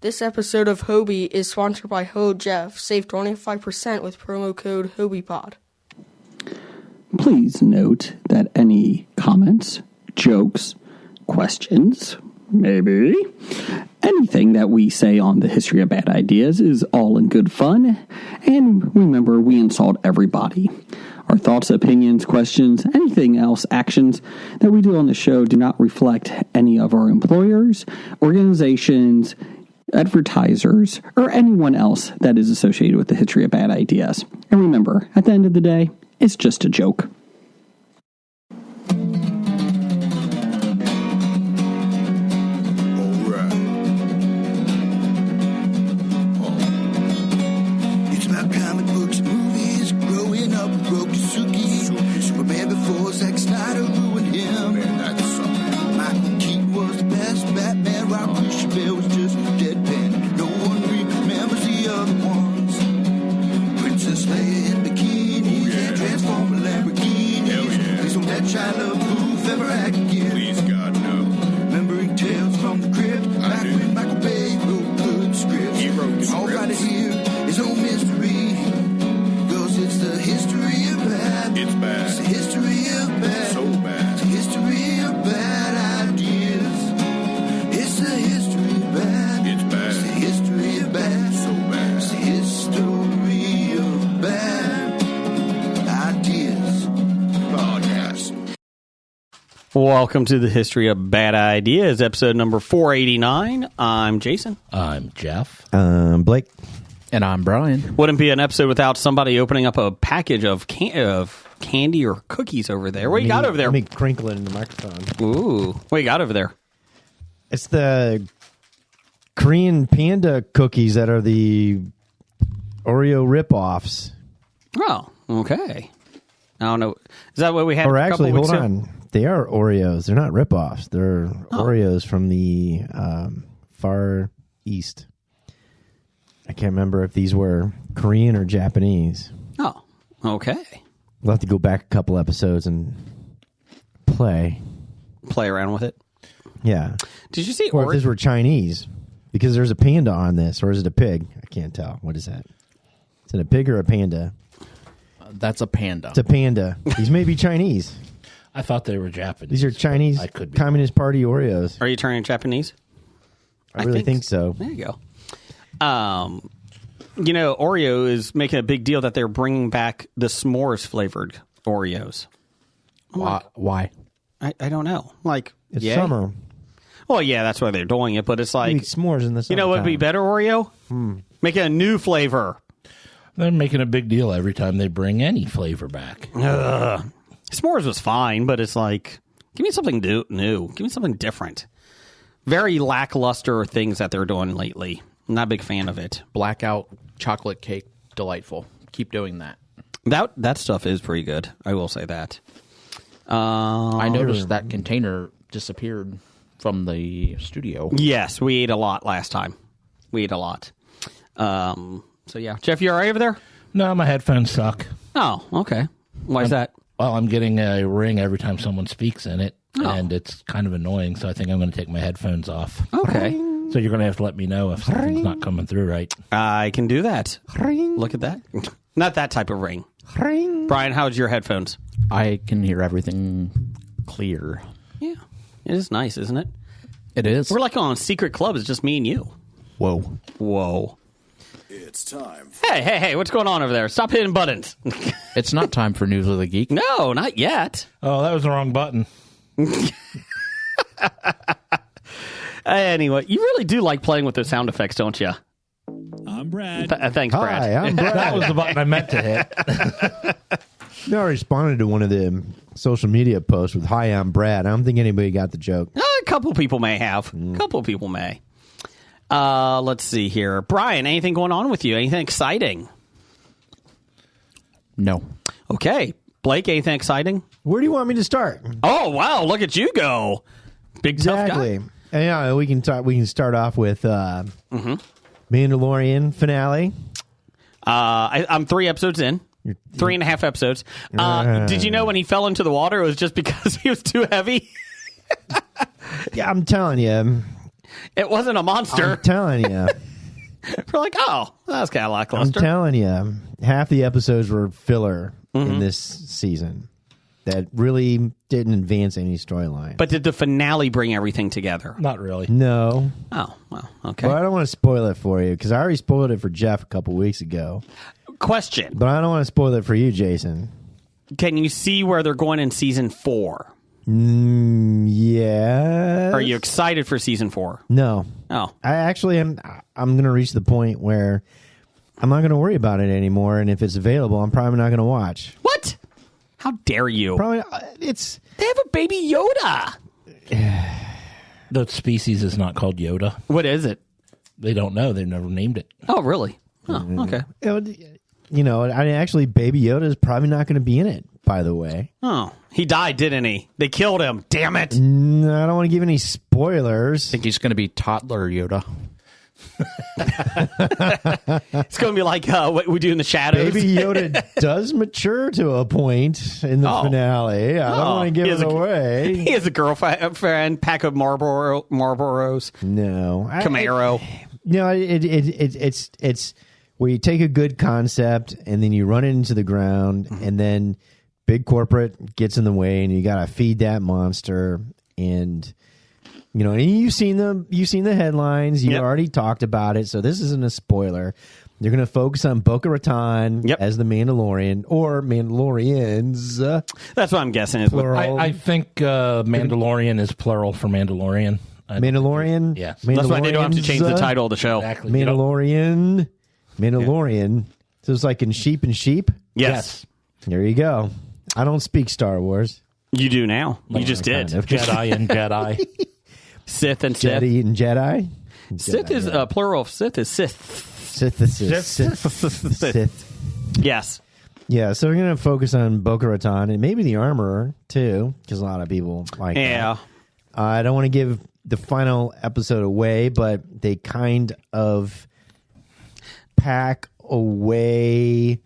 This episode of Hobie is sponsored by Ho Jeff. Save 25% with promo code HobiePod. Please note that any comments, jokes, questions, maybe anything that we say on the History of Bad Ideas is all in good fun. And remember, we insult everybody. Our thoughts, opinions, questions, anything else, actions that we do on the show do not reflect any of our employers, organizations, advertisers, or anyone else that is associated with the History of Bad Ideas. And remember, at the end of the day, it's just a joke. It's about comic books, movies, growing up with Rokusuki. Superman before Zack Snyder ruined him. Michael Keaton was the best Batman, while Christian Bale was just deadpan. No one remembers the other ones. Princess Leia in bikinis and Transformer Lamborghinis. Please don't let Shia LaBeouf ever act again. Please, God, no. Remembering Tales from the Crypt, back when Michael Bay wrote good scripts. He wrote good All right scripts. here is no mystery, 'cause it's the history of bad. It's bad. It's the history of bad. So bad. It's the history of bad ideas. It's the history of bad. It's bad. It's the history of bad. So bad. It's the history of bad ideas. Podcast. Welcome to the History of Bad Ideas, episode number 489. I'm Jason. I'm Jeff. Blake. And I'm Brian. Wouldn't be an episode without somebody opening up a package of candy or cookies over there. What you got over there? Let me crinkle it in the microphone. Ooh, what you got over there? It's the Korean panda cookies that are the Oreo ripoffs. Oh, okay. I don't know. Is that what we had? Or a couple actually, weeks hold ago? on. They are Oreos. They're not ripoffs. They're Oreos from the Far East. I can't remember if these were Korean or Japanese. Oh, okay. We'll have to go back a couple episodes and play. Play around with it. Yeah. Did you see? Or if these were Chinese. Because there's a panda on this. Or is it a pig? I can't tell. What is that? Is it a pig or a panda? That's a panda. It's a panda. These may be Chinese. I thought they were Japanese. These are Chinese I could be Communist Party Oreos. Are you turning Japanese? I really think so. There you go. Oreo is making a big deal that they're bringing back the s'mores flavored Oreos. Why? I don't know. Like, It's yay? summer. Well, yeah, that's why they're doing it. But it's You like, eat s'mores in the summer. you know what would be better, Oreo? Making a new flavor. They're making a big deal every time they bring any flavor back. S'mores was fine, but it's like, give me something new. Give me something different. Very lackluster things that they're doing lately. I'm not a big fan of it. Blackout chocolate cake, delightful. Keep doing that. That stuff is pretty good. I will say that. I noticed that container disappeared from the studio. Yes, we ate a lot last time. We ate a lot. So yeah, Jeff, you all right over there? No, my headphones suck. Oh, okay. Why is that? Well, I'm getting a ring every time someone speaks in it, and it's kind of annoying, so I think I'm going to take my headphones off. Okay. So you're going to have to let me know if something's not coming through right. I can do that. Look at that. Not that type of ring. Brian, how's your headphones? I can hear everything clear. Yeah. It is nice, isn't it? It is. We're like on a secret club. It's just me and you. Whoa. It's time. Hey, what's going on over there? Stop hitting buttons. It's not time for News of the Geek. No, not yet. Oh, that was the wrong button. Anyway, you really do like playing with those sound effects, don't you? I'm Brad. Thanks, Brad. Hi, I'm Brad. That was the button I meant to hit. I responded to one of the social media posts with, "Hi, I'm Brad." I don't think anybody got the joke. A couple people may have. A couple people may. Let's see here. Brian, anything going on with you? Anything exciting? No. Okay. Blake, anything exciting? Where do you want me to start? Oh, wow. Look at you go. Big tough guy. Exactly. And, yeah, we can talk. We can start off with Mandalorian finale. I'm 3 episodes in. 3.5 episodes. Did you know when he fell into the water, it was just because he was too heavy? Yeah, I'm telling you. It wasn't a monster. I'm telling you. We're like, oh, that's kind of I'm lackluster. telling you. Half the episodes were filler in this season that really didn't advance any storyline. But did the finale bring everything together? Not really. No. Oh, well, okay. Well, I don't want to spoil it for you because I already spoiled it for Jeff a couple weeks ago. Question. But I don't want to spoil it for you, Jason. Can you see where they're going in season 4? Yeah. Are you excited for season 4? No. Oh. I actually am. I'm going to reach the point where I'm not going to worry about it anymore. And if it's available, I'm probably not going to watch. What? How dare you? Probably it's. They have a baby Yoda. The species is not called Yoda. What is it? They don't know. They've never named it. Oh, really? Oh, okay. You know, I actually, Baby Yoda is probably not going to be in it. By the way. Oh, he died, didn't he? They killed him. Damn it! No, I don't want to give any spoilers. I think he's going to be toddler Yoda. It's going to be like what we do in the shadows. Baby Yoda does mature to a point in the finale. I don't want to give it away. He has a girlfriend, pack of Marlboros. No. Camaro. It's where you take a good concept and then you run it into the ground and then big corporate gets in the way and you got to feed that monster. And and you've seen the headlines. You already talked about it, so this isn't a spoiler. You're going to focus on Bo-Katan as the Mandalorian or Mandalorians. That's what I'm guessing. Is plural. I think Mandalorian is plural for Mandalorian. Mandalorian? Yes. That's why they don't have to change the title of the show. Exactly. Mandalorian. So it's like in sheep and sheep? Yes. There you go. I don't speak Star Wars. You do now. You just did. Kind of. Jedi and Jedi. Sith and Sith. Jedi and Jedi? Sith is plural of Sith is Sith. Sith. Yes. Yeah, so we're going to focus on Bo-Katan and maybe the Armorer, too, because a lot of people like that. I don't want to give the final episode away, but they kind of pack away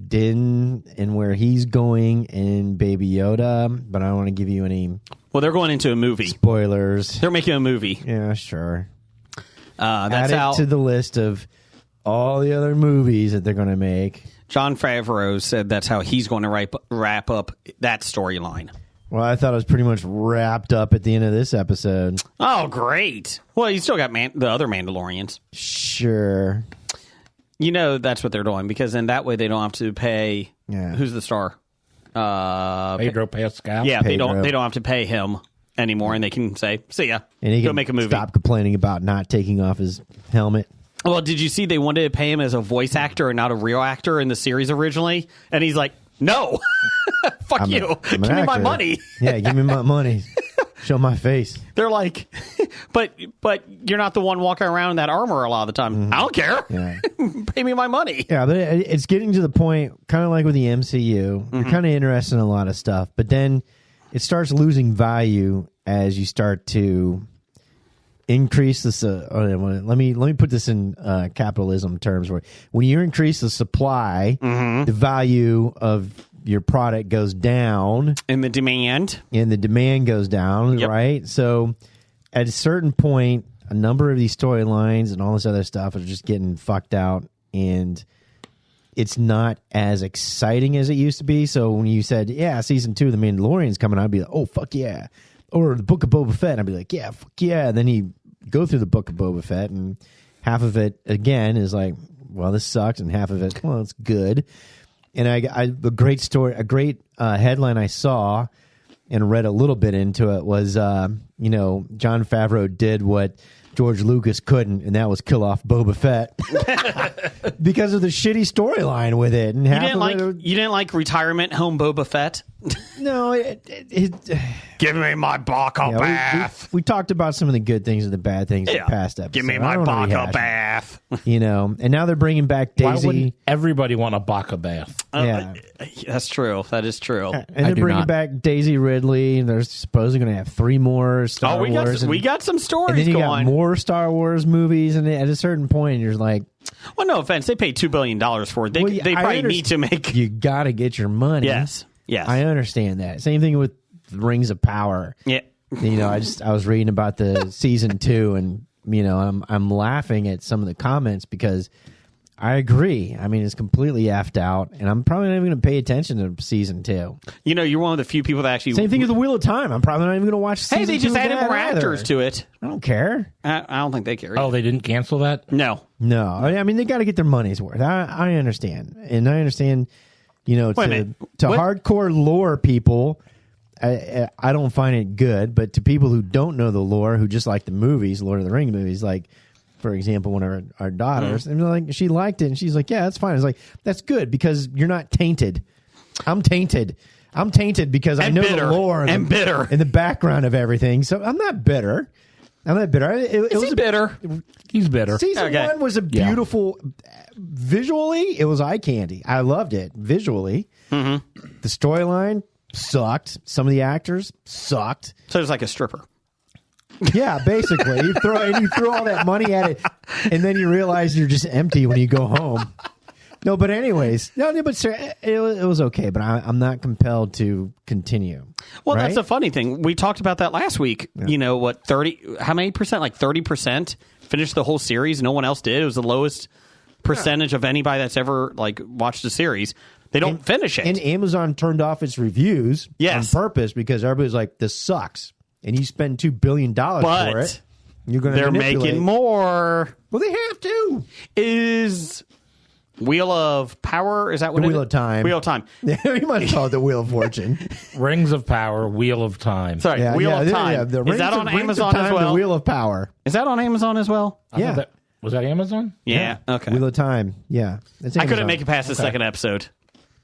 Din and where he's going in Baby Yoda, but I don't want to give you any Well, they're going into a movie. spoilers. They're making a movie. Yeah, sure. That's Add how it to the list of all the other movies that they're going to make. Jon Favreau said that's how he's going to wrap up that storyline. Well, I thought it was pretty much wrapped up at the end of this episode. Oh, great. Well, you still got the other Mandalorians. Sure. That's what they're doing, because then that way they don't have to pay. Yeah. Who's the star? Pedro Pascal. Yeah, Pedro. they don't have to pay him anymore, and they can say, "See ya, And he go can make a movie." stop complaining about not taking off his helmet. Well, did you see they wanted to pay him as a voice actor and not a real actor in the series originally? And he's like, "No, fuck I'm you, an give me my actor. money." Yeah, give me my money. Show my face. They're like, but you're not the one walking around in that armor a lot of the time. I don't care. Yeah. Pay me my money. Yeah, but it's getting to the point, kind of like with the MCU. You're kind of interested in a lot of stuff, but then it starts losing value as you start to increase this. Let me put this in capitalism terms. Where when you increase the supply, the value of your product goes down, And the demand. and the demand goes down, Yep. right? So at a certain point, a number of these storylines and all this other stuff are just getting fucked out, and it's not as exciting as it used to be. So when you said, yeah, season 2 of The Mandalorian's coming, I'd be like, oh, fuck yeah. Or the Book of Boba Fett, I'd be like, yeah, fuck yeah. And then you go through the Book of Boba Fett, and half of it, again, is like, well, this sucks, and half of it, well, it's good. And a great story, a great headline I saw and read a little bit into it was, Jon Favreau did what George Lucas couldn't, and that was kill off Boba Fett because of the shitty storyline with it. And You didn't like Retirement Home Boba Fett? No, Give me my baka bath. we talked about some of the good things and the bad things in the past episode. Give me I my don't wanna baka rehash bath. it, and now they're bringing back Why Daisy. wouldn't everybody want a Baka bath? Yeah. That's true. That is true. And they're do bringing not. back Daisy Ridley, and they're supposedly going to have 3 more Star Wars. we got some and stories then you going. got more Star Wars movies, and at a certain point, you're like, Well, no offense. They paid $2 billion for it. They well, they I probably understand- need to make. you got to get your money. Yes. I understand that. Same thing with Rings of Power. Yeah. You know, I was reading about the season 2, and you know, I'm laughing at some of the comments because I agree. I mean, it's completely effed out, and I'm probably not even going to pay attention to season 2. You know, you're one of the few people that actually. Same thing with the Wheel of Time. I'm probably not even going to watch. Hey, they just added more actors to it. I don't care. I don't think they care. Oh, they didn't cancel that? No. No, I mean they got to get their money's worth. I understand, and I understand. You know, Wait a minute. to What? hardcore lore people, I don't find it good. But to people who don't know the lore, who just like the movies, Lord of the Rings movies, like for example, one of our daughters, and like she liked it, and she's like, "Yeah, that's fine." It's like that's good because you're not tainted. I'm tainted. I'm tainted because I And know bitter. the lore And bitter. and the background of everything. So I'm not bitter. I'm not bitter. It Is was he bitter? He's better. Season Okay. 1 was a beautiful. Visually, it was eye candy. I loved it visually. The storyline sucked. Some of the actors sucked. So it's like a stripper. Yeah, basically, you throw all that money at it, and then you realize you're just empty when you go home. No, but anyways, but sir, it was okay. But I'm not compelled to continue. Well, right? that's the funny thing. We talked about that last week. Yeah. You know what? 30? How many percent? Like 30% finished the whole series. No one else did. It was the lowest percentage of anybody that's ever like watched a series. They don't finish it. And Amazon turned off its reviews Yes. on purpose because everybody's like, "This sucks," and you spend $2 billion for But it. You're going to they're making more. Well, they have to. Is Wheel of Power? Is that what The it Wheel is? of Time. Wheel of Time. Yeah, you might call it the Wheel of Fortune. Rings of Power, Wheel of Time. Sorry, Wheel of Time. the Is Rings that of- on Rings of Amazon as Time, well? The Wheel of Power. Is that on Amazon as well? I thought Yeah. was that Amazon? Yeah. Okay. Wheel of Time. Yeah. It's I couldn't Amazon. make it past the second episode.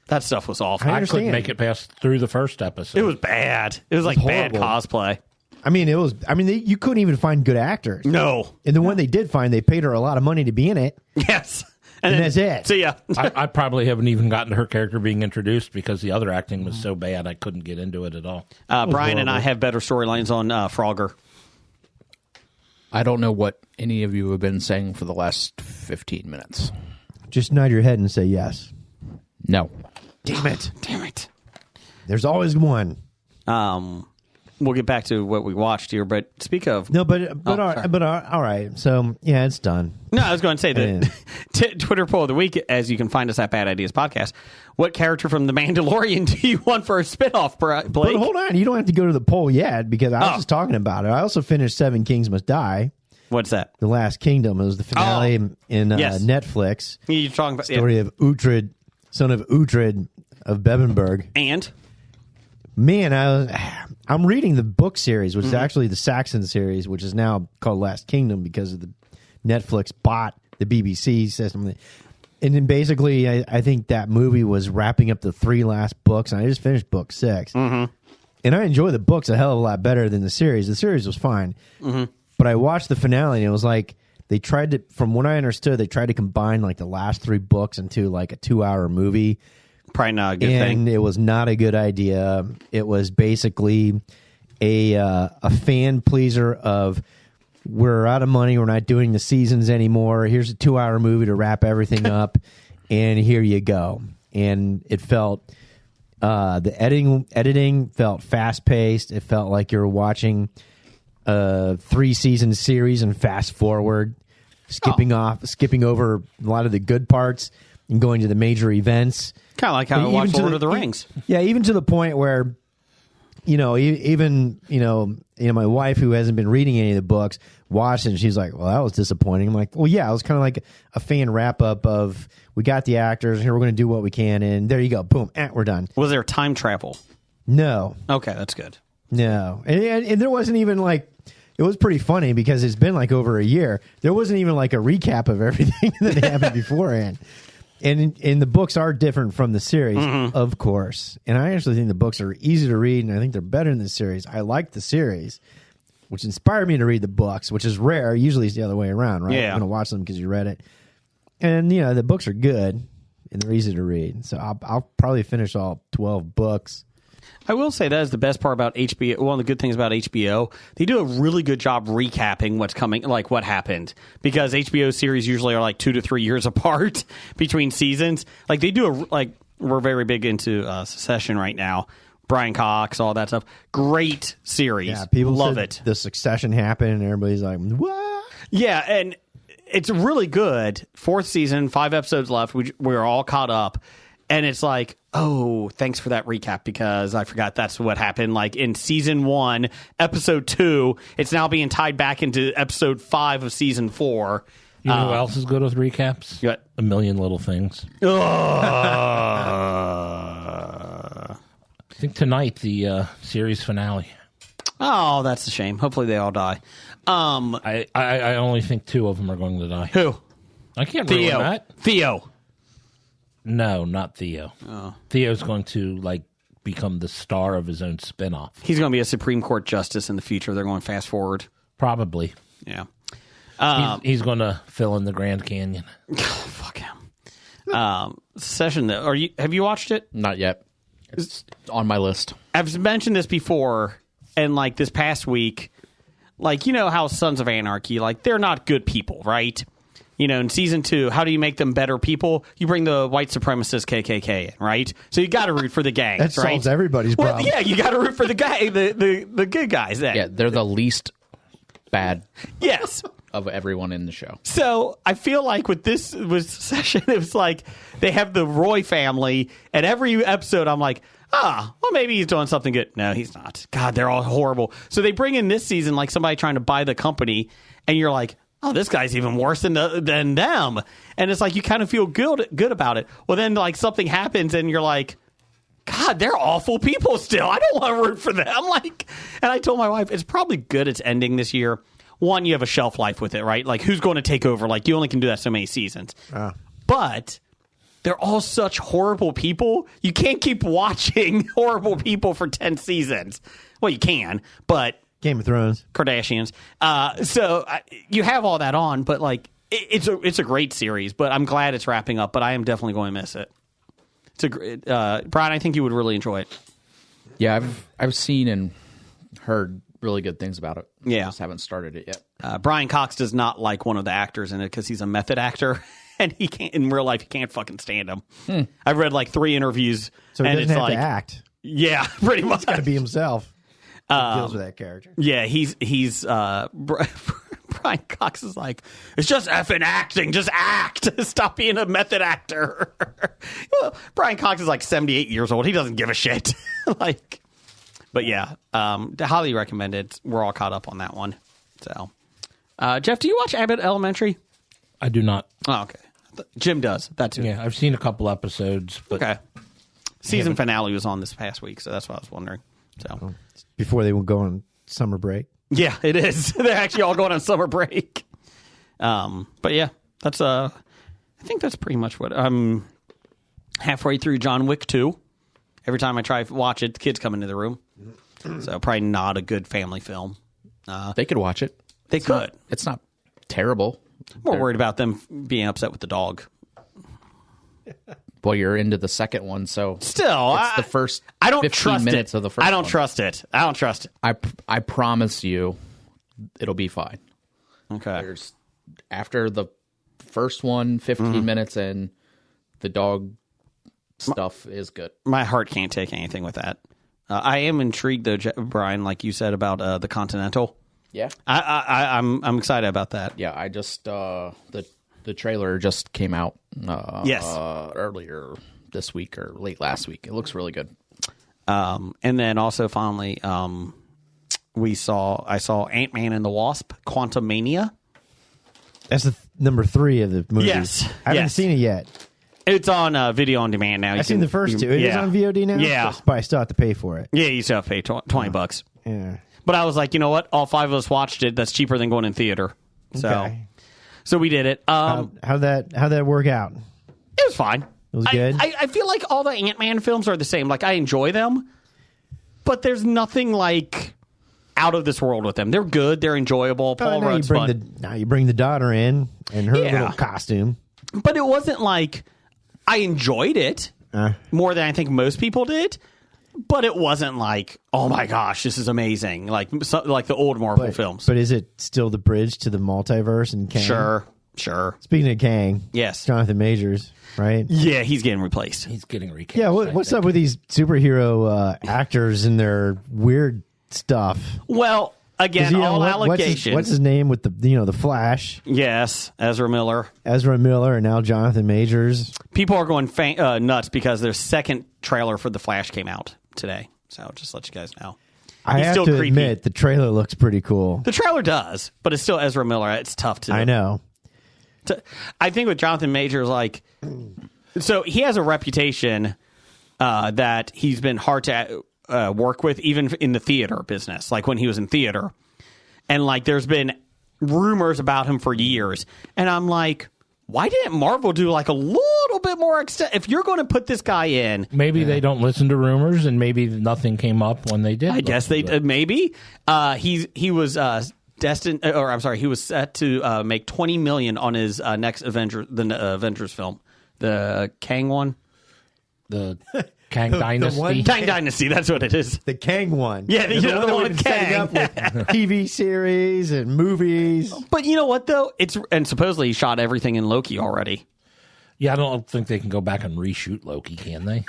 That stuff was awful. I I understand. couldn't make it past through the first episode. It was bad. It was like bad horrible. cosplay. I mean, it was. I mean, you couldn't even find good actors. No. And the one they did find, they paid her a lot of money to be in it. Yes. And then- that's it. See ya. I probably haven't even gotten to her character being introduced because the other acting was so bad I couldn't get into it at all. Brian and I have better storylines on Frogger. I don't know what any of you have been saying for the last 15 minutes. Just nod your head and say yes. No. Damn it. Damn it. There's always one. We'll get back to what we watched here, but speak of... No, but sorry. all right. So yeah, it's done. No, I was going to say Yeah. that Twitter poll of the week, as you can find us at Bad Ideas Podcast, what character from The Mandalorian do you want for a spinoff, Blake? But hold on, you don't have to go to the poll yet because I was Oh. just talking about it. I also finished Seven Kings Must Die. What's that? The Last Kingdom. It was the finale in Yes. Netflix. You're talking about... Story of Uhtred, son of Uhtred of Bebbanburg. And? Man, I'm reading the book series, which is actually the Saxon series, which is now called Last Kingdom because of the Netflix bought the BBC system. And then basically, I think that movie was wrapping up the 3 last books, and I just finished book 6. And I enjoy the books a hell of a lot better than the series. The series was fine. But I watched the finale, and it was like they tried to, from what I understood, they tried to combine like the last 3 books into like a 2-hour movie. Probably not a good And thing. it was not a good idea. It was basically a fan pleaser of we're out of money, we're not doing the seasons anymore. Here's a 2-hour movie to wrap everything up, and here you go. And it felt the editing felt fast paced. It felt like you were watching a 3-season series and fast forward, skipping over a lot of the good parts and going to the major events. Kind of like how I Even watched to Lord of the Rings. Yeah, even to the point where, even my wife, who hasn't been reading any of the books, watched it and she's like, well, that was disappointing. I'm like, well, yeah, it was kind of like a fan wrap up of we got the actors, here we're going to do what we can, and there you go, boom, we're done. Was there time travel? No, Okay, that's good. no, and there wasn't even like. It was pretty funny because it's been like over a year. There wasn't even like a recap of everything that happened beforehand. And the books are different from the series, of course. And I actually think the books are easy to read, and I think they're better than the series. I like the series, which inspired me to read the books, which is rare. Usually it's the other way around, right? Yeah. You're going to watch them because you read it. And, the books are good, and they're easy to read. So I'll probably finish all 12 books. I will say that is the best part about HBO. One of the good things about HBO, they do a really good job recapping what's coming, like what happened. Because HBO series usually are like 2 to 3 years apart between seasons. Like they do we're very big into Succession right now. Brian Cox, all that stuff. Great series. Yeah, people love said it. The Succession happened, and everybody's like, "What?" Yeah, and it's really good. 4th season, 5 episodes left. We're all caught up. And it's like, oh, thanks for that recap because I forgot that's what happened. Like in season 1, episode 2, it's now being tied back into episode 5 of season 4. You know who else is good with recaps? What? A Million Little Things. I think tonight, the series finale. Oh, that's a shame. Hopefully they all die. I only think 2 of them are going to die. Who? I can't ruin Theo. that. Theo. No, not Theo. Oh. Theo's going to become the star of his own spinoff. He's going to be a Supreme Court justice in the future. They're going fast forward. Probably. Yeah. He's going to fill in the Grand Canyon. Fuck him. Session. Have you watched it? Not yet. It's on my list. I've mentioned this before, and this past week, you know how Sons of Anarchy, they're not good people, right? You know, in season 2, how do you make them better people? You bring the white supremacist KKK in, right? So you got to root for the gangs, That right? solves everybody's problem. Yeah, you got to root for the guy, the good guys. Then. Yeah, they're the least bad Yes. of everyone in the show. So I feel like with Session, it was they have the Roy family, and every episode I'm like, well, maybe he's doing something good. No, he's not. God, they're all horrible. So they bring in this season somebody trying to buy the company, and you're like, oh, this guy's even worse than them. And it's you kind of feel good about it. Well, then something happens, and you're like, God, they're awful people still. I don't want to root for them. And I told my wife, it's probably good it's ending this year. One, you have a shelf life with it, right? Who's going to take over? You only can do that so many seasons. But they're all such horrible people. You can't keep watching horrible people for 10 seasons. Well, you can, but Game of Thrones. Kardashians. So you have all that on, but it's a great series. But I'm glad it's wrapping up. But I am definitely going to miss it. It's a great Brian. I think you would really enjoy it. Yeah, I've seen and heard really good things about it. Yeah. I just haven't started it yet. Brian Cox does not like one of the actors in it because he's a method actor, and he can't in real life. He can't fucking stand him. I've read 3 interviews, So he and doesn't it's have to act. Yeah, pretty much. He's got to be himself. He deals with that character. Yeah, he's Brian Cox is it's just effing acting. Just act. Stop being a method actor. Well, Brian Cox is 78 years old. He doesn't give a shit. But yeah, highly recommend it. We're all caught up on that one. So, Jeff, do you watch Abbott Elementary? I do not. Oh, okay. Jim does. That's it. Yeah, I've seen a couple episodes. But Okay. Season finale was on this past week, so that's what I was wondering. So. Before they would go on summer break. Yeah, it is. They're actually all going on summer break. But yeah, that's I think that's pretty much what I'm halfway through John Wick 2. Every time I try to watch it, the kids come into the room. So probably not a good family film. They could watch it. They could. It's not terrible. More worried about them being upset with the dog. Well, you're into the second one, so Still, it's the first I don't 15 trust minutes it. of the first I don't one. trust it. I don't trust it. I promise you it'll be fine. Okay. There's after the first one, 15 minutes and the dog stuff is good. My heart can't take anything with that. I am intrigued though, Brian, like you said about the Continental. Yeah. I'm excited about that. Yeah, I just the trailer just came out Yes. earlier this week or late last week. It looks really good. And then also finally I saw Ant-Man and the Wasp: Quantumania. That's the number 3 of the movies. Yes. I haven't Yes. seen it yet. It's on video on demand now. I've seen the first 2. It is on VOD now? Yeah. But I still have to pay for it. Yeah, you still have to pay $20. Yeah. But I was like, you know what? All 5 of us watched it. That's cheaper than going in theater. Okay. So we did it. How'd that work out? It was fine. It was good? I feel like all the Ant-Man films are the same. I enjoy them, but there's nothing out of this world with them. They're good. They're enjoyable. Paul Rudd's fun. Now you bring the daughter in and her Yeah. little costume. But it wasn't I enjoyed it more than I think most people did. But it wasn't oh my gosh, this is amazing. Like the old Marvel films. But is it still the bridge to the multiverse and canon? Sure. Speaking of Kang, Yes. Jonathan Majors, right? Yeah, he's getting replaced. He's getting recast. Yeah, I what's think. up with these superhero actors and their weird stuff? Well, 'Cause, again, all allegations. What's his name with the Flash, Yes, Ezra Miller. Ezra Miller, and now Jonathan Majors? People are going nuts because their second trailer for The Flash came out today. So just let you guys know. I He's have still to creepy. admit, the trailer looks pretty cool. The trailer does, but it's still Ezra Miller. It's tough to. I know. I think with Jonathan Majors, so he has a reputation that he's been hard to work with, even in the theater business, like when he was in theater. And there's been rumors about him for years. And I'm like, why didn't Marvel do a little bit more extent? If you're going to put this guy in, Maybe they don't listen to rumors, and maybe nothing came up when they did. I guess they maybe he was destined, or I'm sorry, he was set to make $20 million on his next Avengers film, the Kang one. The Kang The Dynasty. one- Kang Dynasty, that's what it is. The Kang one. Yeah, the that one we've with been setting Kang. up with TV series and movies. But you know what though? And supposedly he shot everything in Loki already. Yeah, I don't think they can go back and reshoot Loki, can they?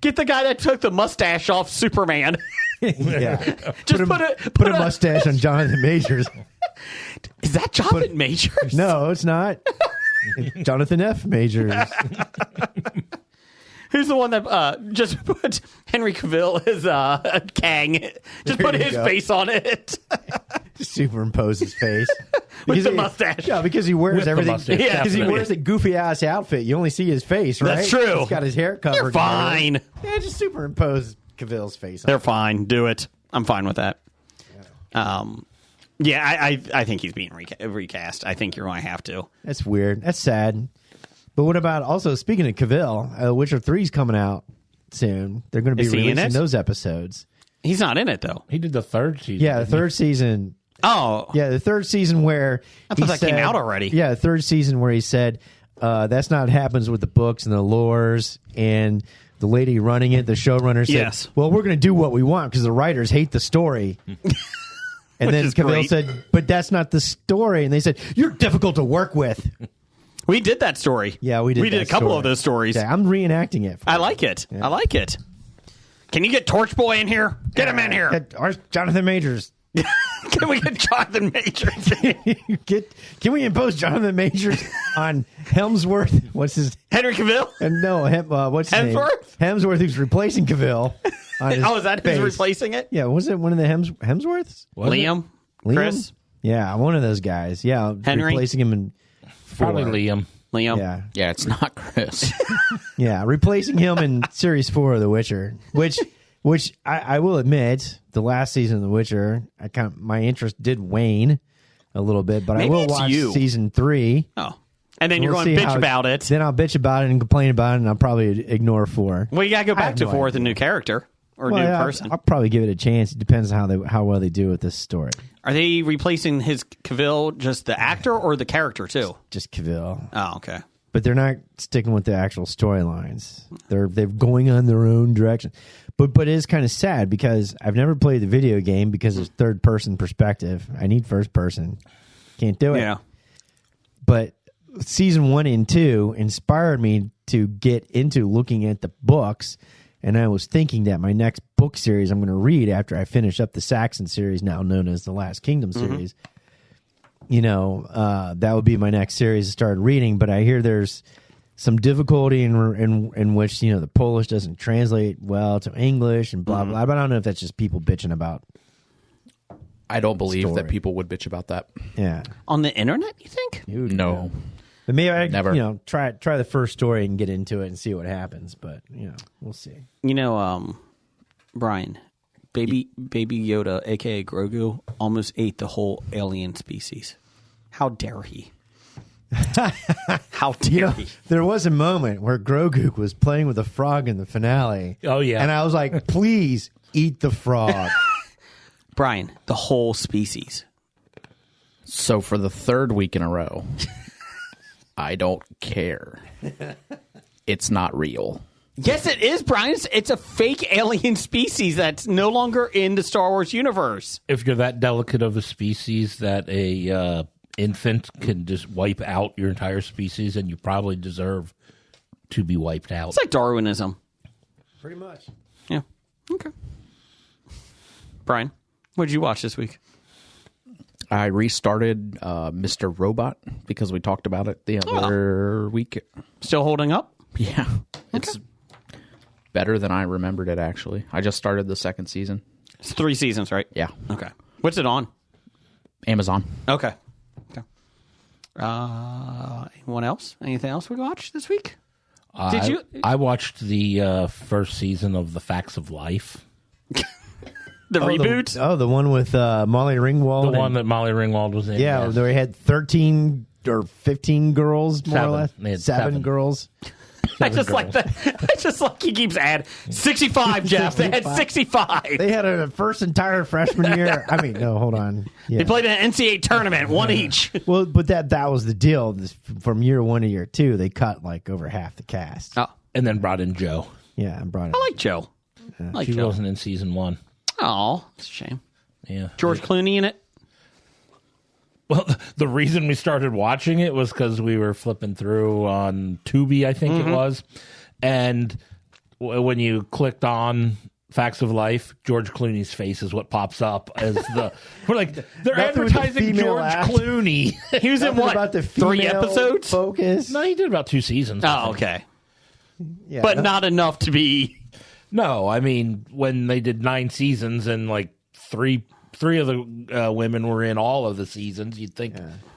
Get the guy that took the mustache off Superman. Yeah. Just put a mustache on Jonathan Majors. Is that Jonathan Majors? No, it's not. It's Jonathan F. Majors. Who's the one that just put Henry Cavill as Kang? Just There put you his go. face on it. Just superimpose his face. With the he- mustache. Yeah, because he wears With the everything. mustache, Yeah, because he definitely. wears a goofy ass outfit. You only see his face, right? That's true. He's got his hair covered. You're and everything. fine. Yeah, just superimpose Cavill's face. They're fine. Do it. I'm fine with that. Yeah, I think he's being recast. I think you're going to have to. That's weird. That's sad. But what about also speaking of Cavill, Witcher 3's coming out soon. They're going to be Is he in releasing it? those episodes. He's not in it though. He did the third season. Yeah, the didn't he? third season. Oh, Yeah, the third season where I thought he that came said- out already. Yeah, the third season where he said that's not what happens with the books and the lores, and the lady running it, the showrunner said, Yes. well, we're going to do what we want because the writers hate the story. And then is Cavill great. said, but that's not the story. And they said, you're difficult to work with. we did that story. Yeah, we did. We did that a couple story. of those stories. Yeah, I'm reenacting it. I like it. I like it. Can you get Torch Boy in here? Get him in here. Or Jonathan Majors. Can we get Jonathan Majors? Can we impose Jonathan Majors on Helmsworth? What's his? Henry Cavill? And no, what's his name? Hemsworth? Hemsworth, who's replacing Cavill. On his Oh, is that who's face. replacing it? Yeah, was it one of the Hemsworths? Was it? Liam? Liam? Chris? Yeah, one of those guys. Yeah, Henry? replacing him in Probably 4. Liam. Liam? Yeah, Yeah, it's not Chris. yeah, replacing him in Series 4 of The Witcher, which I will admit, the last season of The Witcher, my interest did wane a little bit, but Maybe I will it's watch you. season 3. Oh. And then you're We'll going to see bitch how- about it. Then I'll bitch about it and complain about it, and I'll probably ignore 4. Well, you got to go I back have to no 4 with a idea. new character or Well, new yeah, person. I'll probably give it a chance. It depends on how well they do with this story. Are they replacing his Cavill, just the actor or the character too? Just Cavill. Oh, okay. But they're not sticking with the actual storylines. They're going on their own direction. But it is kind of sad because I've never played the video game because it's third person perspective. I need first person. Can't do it. Yeah. But season 1 and 2 inspired me to get into looking at the books, and I was thinking that my next book series I'm going to read after I finish up the Saxon series, now known as the Last Kingdom series, that would be my next series to start reading. But I hear there's some difficulty in which the Polish doesn't translate well to English and blah blah. But I don't know if that's just people bitching about. I don't believe Story. that people would bitch about that. Yeah, On the internet, you think? No. but maybe I Never. try the first story and get into it and see what happens. But we'll see. Brian, Baby Yoda, a.k.a. Grogu, almost ate the whole alien species. How dare he? How dare he? There was a moment where Grogu was playing with a frog in the finale. Oh, yeah. And I was like, please eat the frog. Brian, the whole species. So for the third week in a row, I don't care. It's not real. Yes, it is, Brian. It's a fake alien species that's no longer in the Star Wars universe. If you're that delicate of a species that a infant can just wipe out your entire species, and you probably deserve to be wiped out. It's like Darwinism. Pretty much. Yeah. Okay. Brian, what did you watch this week? I restarted Mr. Robot because we talked about it the other week. Still holding up? Yeah. It's better than I remembered it, actually. I just started the second season. It's 3 seasons, right? Yeah. Okay. What's it on? Amazon. Okay. Anyone else? Anything else we watched this week? Did you? I watched the first season of The Facts of Life. The reboot? The one with Molly Ringwald. The one that Molly Ringwald was in. Yeah, yes. they had 13 or 15 girls, more or Seven. less. They had 7 girls. I just like that. I just like he keeps adding 65, Jeff. They had 65. They had a first entire freshman year. I mean, no, hold on. Yeah. They played in an NCAA tournament, one each. Well, but that was the deal. From year 1 to year 2, they cut like over half the cast. Oh, And then brought in Joe. Yeah, and brought it. I like Joe. I like She Joe. wasn't in season 1. Oh, it's a shame. Yeah. George Clooney in it? Well, the reason we started watching it was because we were flipping through on Tubi, I think it was. And when you clicked on Facts of Life, George Clooney's face is what pops up as the. We're like, they're Nothing with the advertising female George act. Clooney. He was in Nothing what? about the 3 female episodes? Focus. No, he did about 2 seasons. I Oh, think. okay. Yeah, But not enough to be. No, I mean, when they did 9 seasons and like three of the women were in all of the seasons, you'd think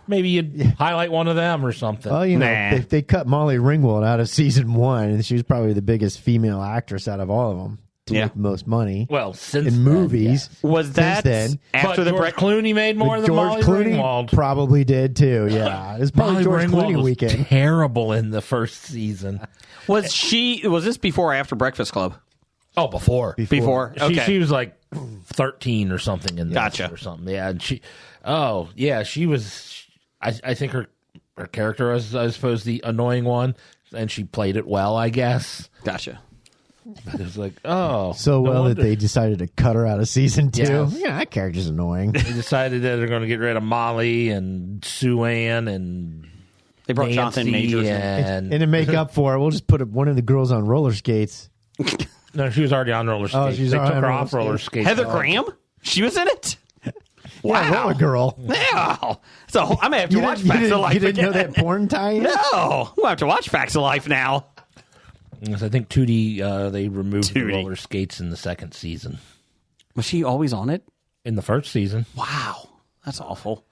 maybe you'd highlight one of them or something. Well, you know, Nah. they cut Molly Ringwald out of season 1, and she was probably the biggest female actress out of all of them to Yeah. make the most money Well, since in then, movies. Was that then. after but the George break? Clooney made more But than George Molly Clooney Ringwald. probably did too. Yeah, it was probably Molly George Ringwald Clooney was weekend. terrible in the first season. Was this before or after Breakfast Club? Oh, before. Before. Okay. She was like 13 or something in this Gotcha. or something. Yeah, and she was. I think her character was, I suppose, the annoying one, and she played it well, I guess. Gotcha. But it was like, oh, So no well that wonder. they decided to cut her out of season 2. Yes. Yeah, that character's annoying. They decided that they're going to get rid of Molly and Sue Ann and They brought Jonathan Nancy Majors in. and And to make up for it, we'll just put one of the girls on roller skates. no, she was already on roller skates. Oh, she's they already took her on off roller roller skates. Heather Graham? She was in it? Yeah, roller girl. Wow. So I'm going to have to watch you Facts of didn't, Life you didn't know again. that porn tie-in? No. We'll have to watch Facts of Life now. Yes, I think Tootie, they removed the Tootie. roller skates in the second season. Was she always on it? In the first season. Wow. That's awful.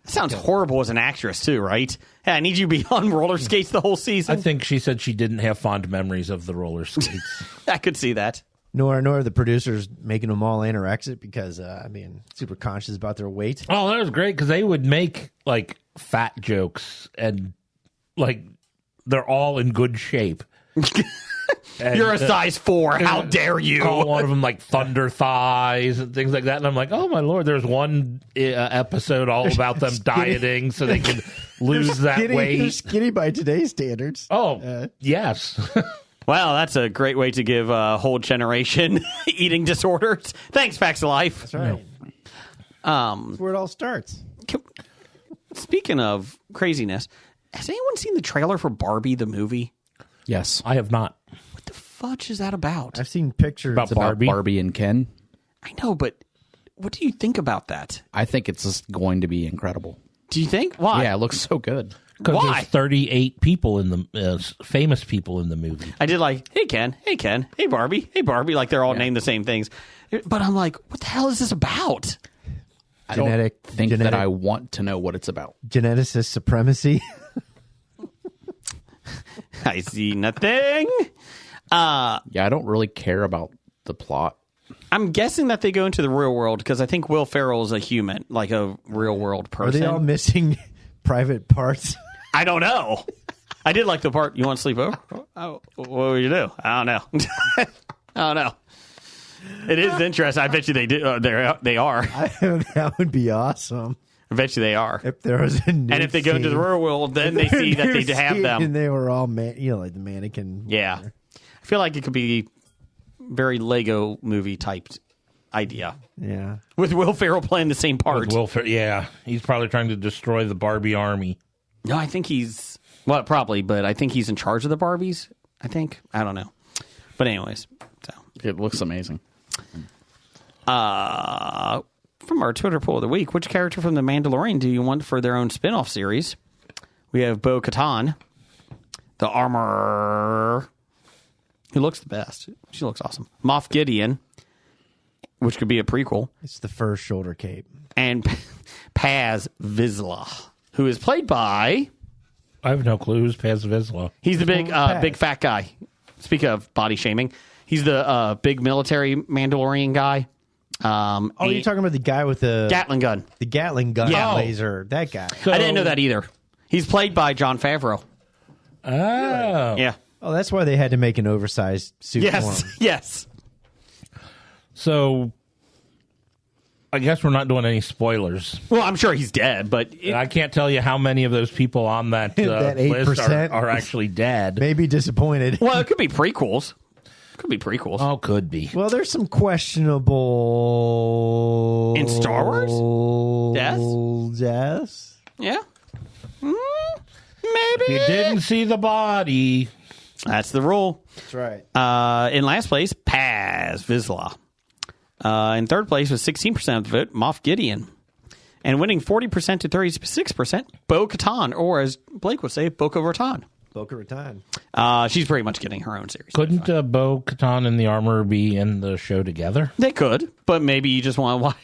That sounds horrible as an actress, too, right? Hey, I need you to be on roller skates the whole I season. think she said she didn't have fond memories of the roller skates. I could see that. Nor the producers making them all anorexic because, super conscious about their weight. Oh, that was great because they would make like fat jokes and like they're all in good shape. And, You're a size 4. How dare you? Call one of them like thunder thighs and things like that. And I'm like, oh my Lord, there's one episode all about them dieting so they can lose that They're weight. skinny by today's standards. Oh, yes. Well, that's a great way to give a whole generation eating disorders. Thanks, Facts of Life. That's right. That's where it all starts. Speaking of craziness, has anyone seen the trailer for Barbie the movie? Yes. I have not. What the fudge is that about? I've seen pictures. About It's about Barbie? Barbie and Ken. I know, but what do you think about that? I think it's just going to be incredible. Do you think? Why? Yeah, it looks so good. Because Why? there's 38 people in the famous people in the movie. I did like, hey Ken, hey Barbie, like they're all named the same things. But I'm like, what the hell is this about? I don't think that genetic- I want to know what it's about. Geneticist supremacy. I see nothing. Yeah, I don't really care about the plot. I'm guessing that they go into the real world because I think Will Ferrell is a human, like a real world Are person. they all missing private parts? I don't know. I did like the part, you want to sleep over? Oh, what would you do? I don't know. I don't know. It is interesting. I bet you they do. They are. That would be awesome. I bet you they are. If there was a nude And if they go into the real world, then they see that they have and them. they were all like the mannequin. Yeah. I feel like it could be very Lego movie typed idea. Yeah. With Will Ferrell playing the same part. With Will yeah, he's probably trying to destroy the Barbie army. No, I think he's... Well, probably, but I think he's in charge of the Barbies, I think. I don't know. But anyways, so... It looks amazing. From our Twitter poll of the week, which character from The Mandalorian do you want for their own spin-off series? We have Bo-Katan, the armor, who looks the best. She looks awesome. Moff Gideon, which could be a prequel, It's the first shoulder cape. and Paz Vizsla, who is played by... I have no clue who's Paz Vizsla. He's the big, Paz. big fat guy. Speaking of body shaming, he's the big military Mandalorian guy. Oh, you're talking about the guy with the Gatling gun. the Gatling gun Yeah. laser. That guy. So- I didn't know that either. He's played by Jon Favreau. Oh. Yeah. Oh, that's why they had to make an oversized suit for Yes. him. Yes. So, I guess we're not doing any spoilers. Well, I'm sure he's dead, but I can't tell you how many of those people on that, That list 8%. are actually dead. Maybe disappointed. well, it could be prequels. Could be prequels. Oh, could be. Well, there's some questionable In Star Wars? Deaths. Yeah. Maybe. You didn't see the body. That's the rule. That's right. In last place, Paz Vizsla. In third place with 16% of the vote, Moff Gideon. And winning 40% to 36%, Bo-Katan, or as Blake would say, Boca Raton. Boca Raton. She's pretty much getting her own series. Couldn't Bo-Katan and the armor be in the show together? They could, but maybe you just want to watch.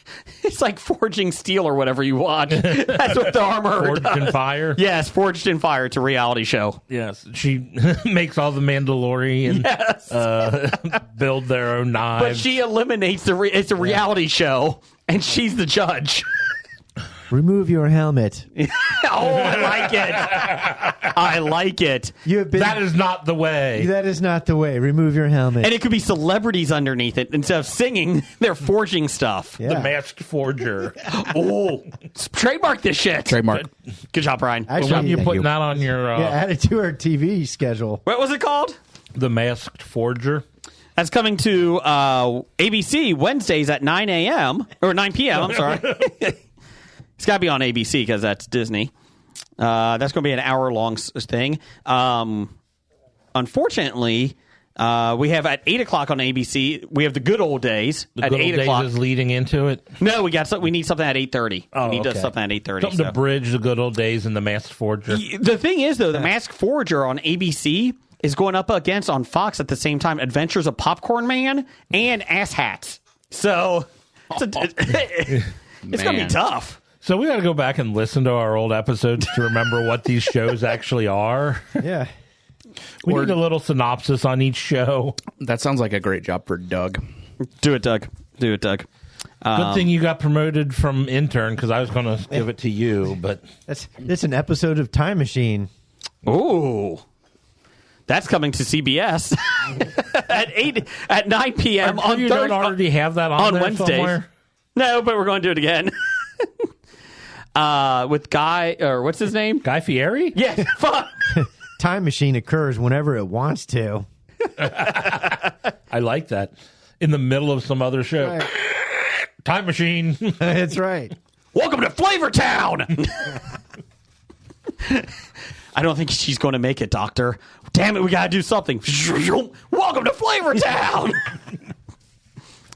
It's like Forging Steel or whatever you watch. That's what the armor Forged does. in Fire? Yes, Forged in Fire. It's a reality show. Yes. She makes all the Mandalorian build their own knives. But she eliminates it's a reality show, and she's the judge. Remove your helmet. Oh, I like it. I like it. You have been. That is not the way. That is not the way. Remove your helmet. And it could be celebrities underneath it. Instead of singing, they're forging stuff. yeah. The Masked Forger. Oh, trademark this shit. Trademark. Good job, Brian. Actually, When you thank putting that on your yeah, add it to our TV schedule. What was it called? The Masked Forger. That's coming to ABC Wednesdays at 9 a.m. or 9 p.m. I'm sorry. It's got to be on ABC because that's Disney. That's going to be an hour-long thing. Unfortunately, we have at 8 o'clock on ABC, we have the Good Old Days The at Good 8 Old o'clock. Days is leading into it. No, we need something at 8:30. Oh, we need okay. something at 8:30. Something to bridge the Good Old Days and the Masked Forger. The thing is, though, the Masked Forger on ABC is going up against on Fox at the same time Adventures of Popcorn Man and Ass Hats. So it's going to be tough. So we got to go back and listen to our old episodes to remember what these shows actually are. Yeah. We need a little synopsis on each show. That sounds like a great job for Doug. Do it, Doug. Do it, Doug. Good thing you got promoted from intern because I was going to give it to you, but That's an episode of Time Machine. Ooh. That's coming to CBS at 9 p.m. on you Thursday. don't already have that on there Wednesdays. somewhere? No, but we're going to do it again. With Guy, or what's his name? Guy Fieri? Yeah, fuck. Time Machine occurs whenever it wants to. I like that. In the middle of some other show. Right. Time Machine. That's right. Welcome to Flavortown. I don't think she's going to make it, Doctor. Damn it, we got to do something. Welcome to Flavortown.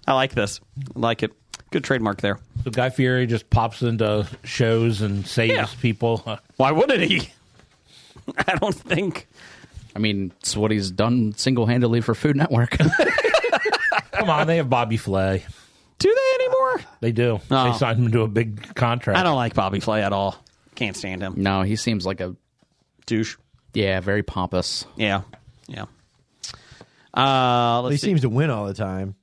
I like this. I like it. Good trademark there. So Guy Fieri just pops into shows and saves people. Why wouldn't he? I don't think. I mean, it's what he's done single-handedly for Food Network. Come on, they have Bobby Flay. Do they anymore? They do. Oh. They signed him to a big contract. I don't like Bobby Flay at all. Can't stand him. No, he seems like a, Douche. very pompous. Yeah. Yeah. He Let's see. seems to win all the time.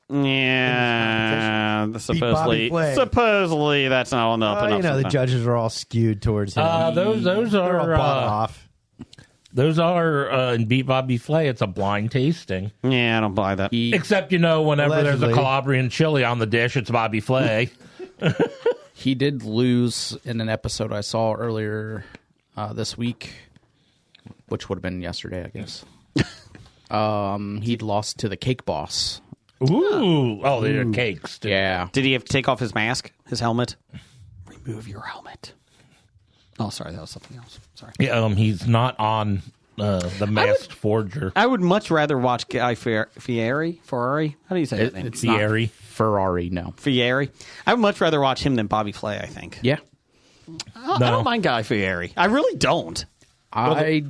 Yeah. Bobby Flay. Supposedly that's not enough. You know, the judges are all skewed towards him. Those They're all are bought off. those are in Beat Bobby Flay. It's a blind tasting. Yeah, I don't buy that. Except whenever there's a Allegedly. Calabrian chili on the dish, it's Bobby Flay. He did lose in an episode I saw earlier this week, which would have been yesterday, I guess. He'd lost to the Cake Boss Ooh. Oh, they're cakes. Too. Yeah. Did he have to take off his mask, his helmet? Remove your helmet. Oh, sorry, that was something else. Sorry. Yeah, he's not on the Masked Forger. I would much rather watch Guy Fieri. Ferrari? How do you say that name? It's Fieri. not Ferrari, no. Fieri. I would much rather watch him than Bobby Flay, I think. Yeah. I don't mind Guy Fieri. I really don't. I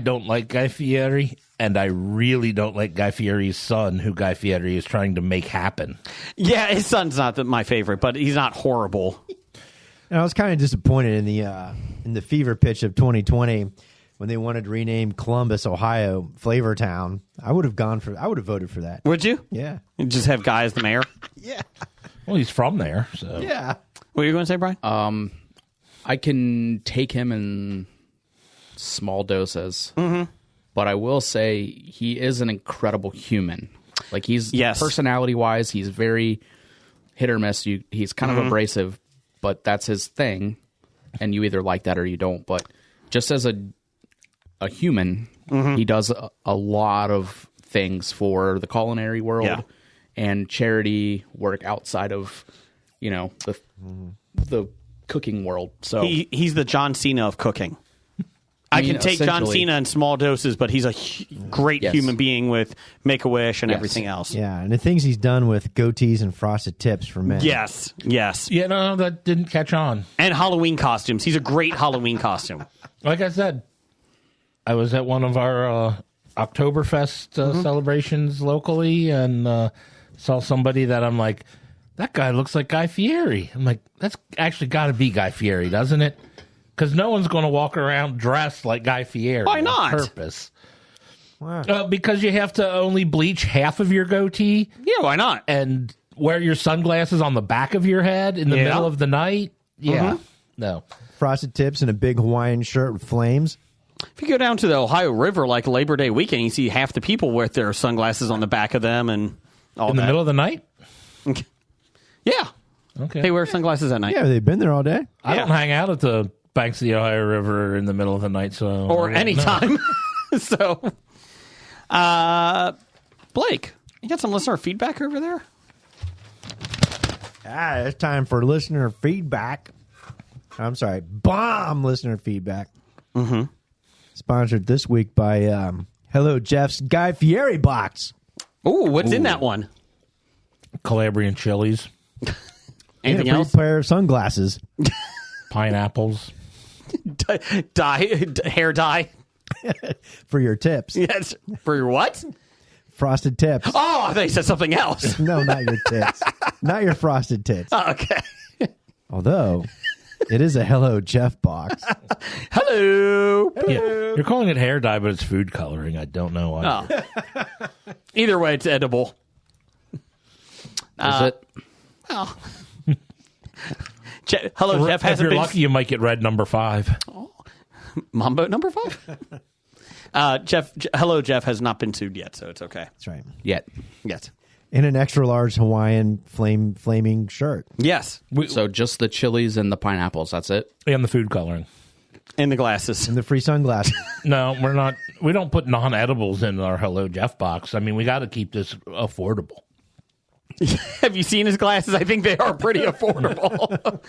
don't like Guy Fieri, and I really don't like Guy Fieri's son, who Guy Fieri is trying to make happen. Yeah, his son's not my favorite, but he's not horrible. And I was kind of disappointed in the fever pitch of 2020 when they wanted to rename Columbus, Ohio, Flavor Town. I would have voted for that. Would you? Yeah. And just have Guy as the mayor? Yeah. Well, he's from there, so. Yeah. What are you going to say, Brian? I can take him in small doses. Mm-hmm. But I will say he is an incredible human. Like, he's personality-wise, he's very hit or miss. He's kind of abrasive, but that's his thing, and you either like that or you don't. But just as a human, he does a lot of things for the culinary world and charity work outside of, the cooking world. So he's the John Cena of cooking. I can take John Cena in small doses, but he's a great human being with Make-A-Wish and everything else. Yeah, and the things he's done with goatees and frosted tips for men. Yes. Yeah, no, that didn't catch on. And Halloween costumes. He's a great Halloween costume. Like I said, I was at one of our Oktoberfest celebrations locally and saw somebody that I'm like, that guy looks like Guy Fieri. I'm like, that's actually got to be Guy Fieri, doesn't it? Because no one's going to walk around dressed like Guy Fieri. Why not? On purpose. Wow. Because you have to only bleach half of your goatee. Yeah, why not? And wear your sunglasses on the back of your head in the middle of the night. Yeah. No. Frosted tips and a big Hawaiian shirt with flames. If you go down to the Ohio River like Labor Day weekend, you see half the people with their sunglasses on the back of them and all in that. the middle of the night? Yeah. Okay. They wear sunglasses at night. Yeah, they've been there all day. I don't hang out at the banks of the Ohio River in the middle of the night, so Or anytime. So, Blake, you got some listener feedback over there? It's time for listener feedback. I'm sorry, bomb listener feedback. Mm-hmm. Sponsored this week by Hello Jeff's Guy Fieri box. Ooh, what's in that one? Calabrian chilies, Anything and a else? free pair of sunglasses. pineapples. Hair dye? For your tips. Yes. For your what? Frosted tips. Oh, I thought you said something else. No, not your tits. Not your frosted tits. Oh, okay. Although, it is a Hello Jeff box. Hello. Yeah, you're calling it hair dye, but it's food coloring. I don't know why. Oh. Either way, it's edible. is it? Oh. Hello, Jeff If hasn't you're been... lucky, you might get red number 5. Mambo number 5? Hello, Jeff has not been sued yet, so it's okay. That's right. Yet. Yes. In an extra large Hawaiian flaming shirt. Yes. So just the chilies and the pineapples, that's it? And the food coloring. And the glasses. And the free sunglasses. No, we're not. We don't put non-edibles in our Hello Jeff box. I mean, we got to keep this affordable. Have you seen his glasses? I think they are pretty affordable.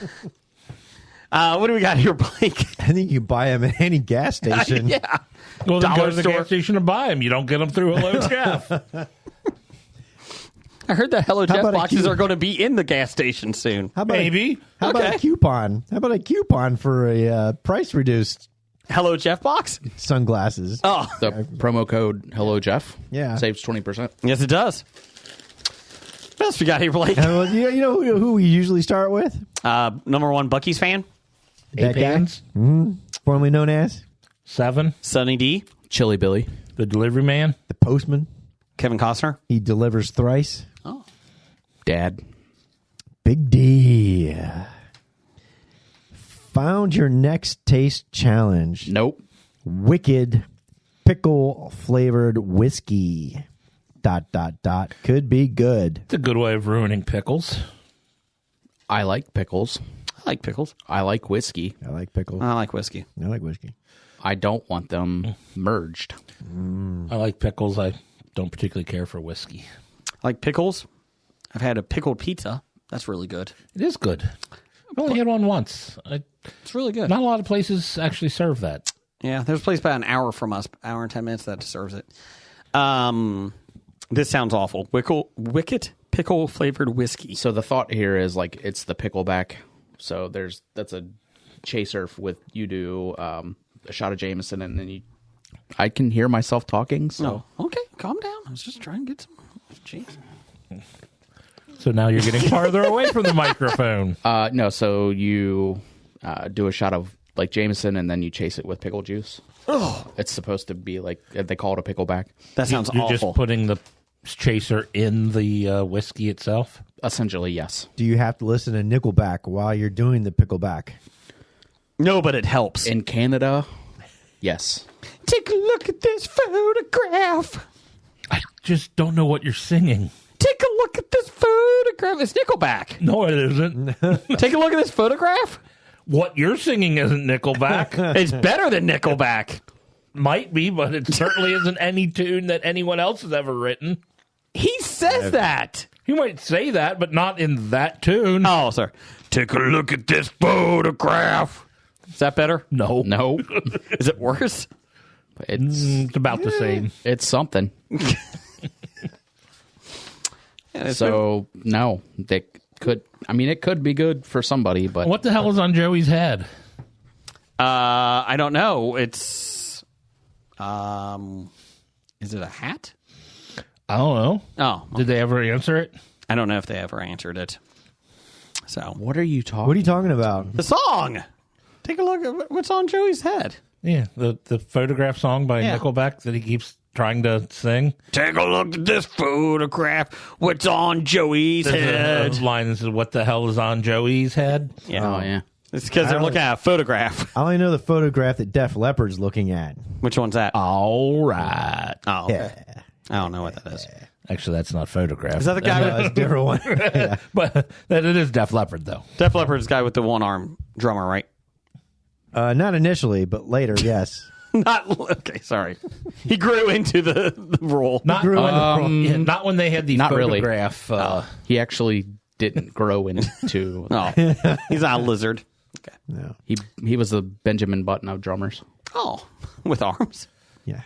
What do we got here, Blake? I think you buy them at any gas station. Yeah. Well, then Dollar go to the store. gas station and buy them. You don't get them through Hello Jeff. I heard the Hello Jeff about a boxes cute- are going to be in the gas station soon. How about Maybe. How about Okay. a coupon? How about a coupon for a price reduced Hello Jeff box? sunglasses? Oh, The promo code Hello Jeff Yeah. saves 20%. yes, it does. What else we got here, Blake? Well, you know who we usually start with? Number 1 Bucky's fan, That guy, Pans, formerly known as 7, Sunny D, Chili Billy. the delivery man. the postman. Kevin Costner. He delivers thrice. Dad. Big D. Found your next taste challenge. Nope. Wicked pickle flavored whiskey. ... Could be good. It's a good way of ruining pickles. I like pickles. I like pickles. I like whiskey. I like pickles. I like whiskey. I like whiskey. I don't want them merged. I like pickles. I don't particularly care for whiskey. I like pickles. I've had a pickled pizza. That's really good. It is good. I've only had one once. It's really good. Not a lot of places actually serve that. Yeah, there's a place about an hour from us, hour and 10 minutes that serves it. This sounds awful. Wicked pickle flavored whiskey. So the thought here is like it's the pickleback. So that's a chaser with you do a shot of Jameson and then I can hear myself talking. So okay, calm down. I was just trying to get some. Jeez. So now you're getting farther away from the microphone. No, so you do a shot of like Jameson and then you chase it with pickle juice. Oh, it's supposed to be like they call it a pickleback. That sounds You're awful. just putting the chaser in the whiskey itself? Essentially, yes. Do you have to listen to Nickelback while you're doing the pickleback? No, but it helps. In Canada, yes. Take a look at this photograph. I just don't know what you're singing. Take a look at this photograph. It's Nickelback. No, it isn't. Take a look at this photograph. What you're singing isn't Nickelback. It's better than Nickelback. Might be, but it certainly isn't any tune that anyone else has ever written. He says that. He might say that, but not in that tune. Oh, sorry. Take a look at this photograph. Is that better? No. No. Is it worse? It's about the same. It's something. So, no. They could. I mean, it could be good for somebody, but. What the hell is on Joey's head? I don't know. It's. Is it a hat? I don't know. Oh. Did they ever answer it? I don't know if they ever answered it. So. What are you talking What are you talking about? The song. Take a look at what's on Joey's head. Yeah, the photograph song by Nickelback that he keeps trying to sing. Take a look at this photograph. What's on Joey's head? Those lines is what the hell is on Joey's head? Yeah. Oh, yeah. It's because they're looking at a photograph. I only know the photograph that Def Leppard's looking at. Which one's that? All right. Oh, okay. Yeah. I don't know what that is. Actually, that's not photograph. Is that the guy That's a with different one. Yeah. But it is Def Leppard, though. Def Leppard's guy with the one-arm drummer, right? Not initially, but later, yes. Not okay. Sorry, he grew into the role. Not, not when they had the not photograph. Really. He actually didn't grow into. No, he's not a lizard. Okay. No. He was the Benjamin Button of drummers. Oh, with arms. Yeah.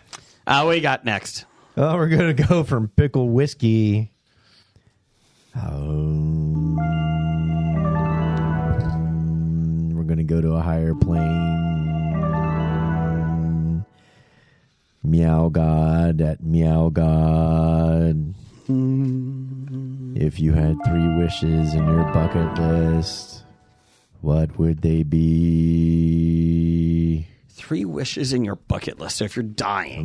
What you got next? Well, we're going to go from pickle whiskey. We're going to go to a higher plane. Meow God at Meow God. If you had 3 wishes in your bucket list, what would they be? 3 wishes in your bucket list. So if you're dying,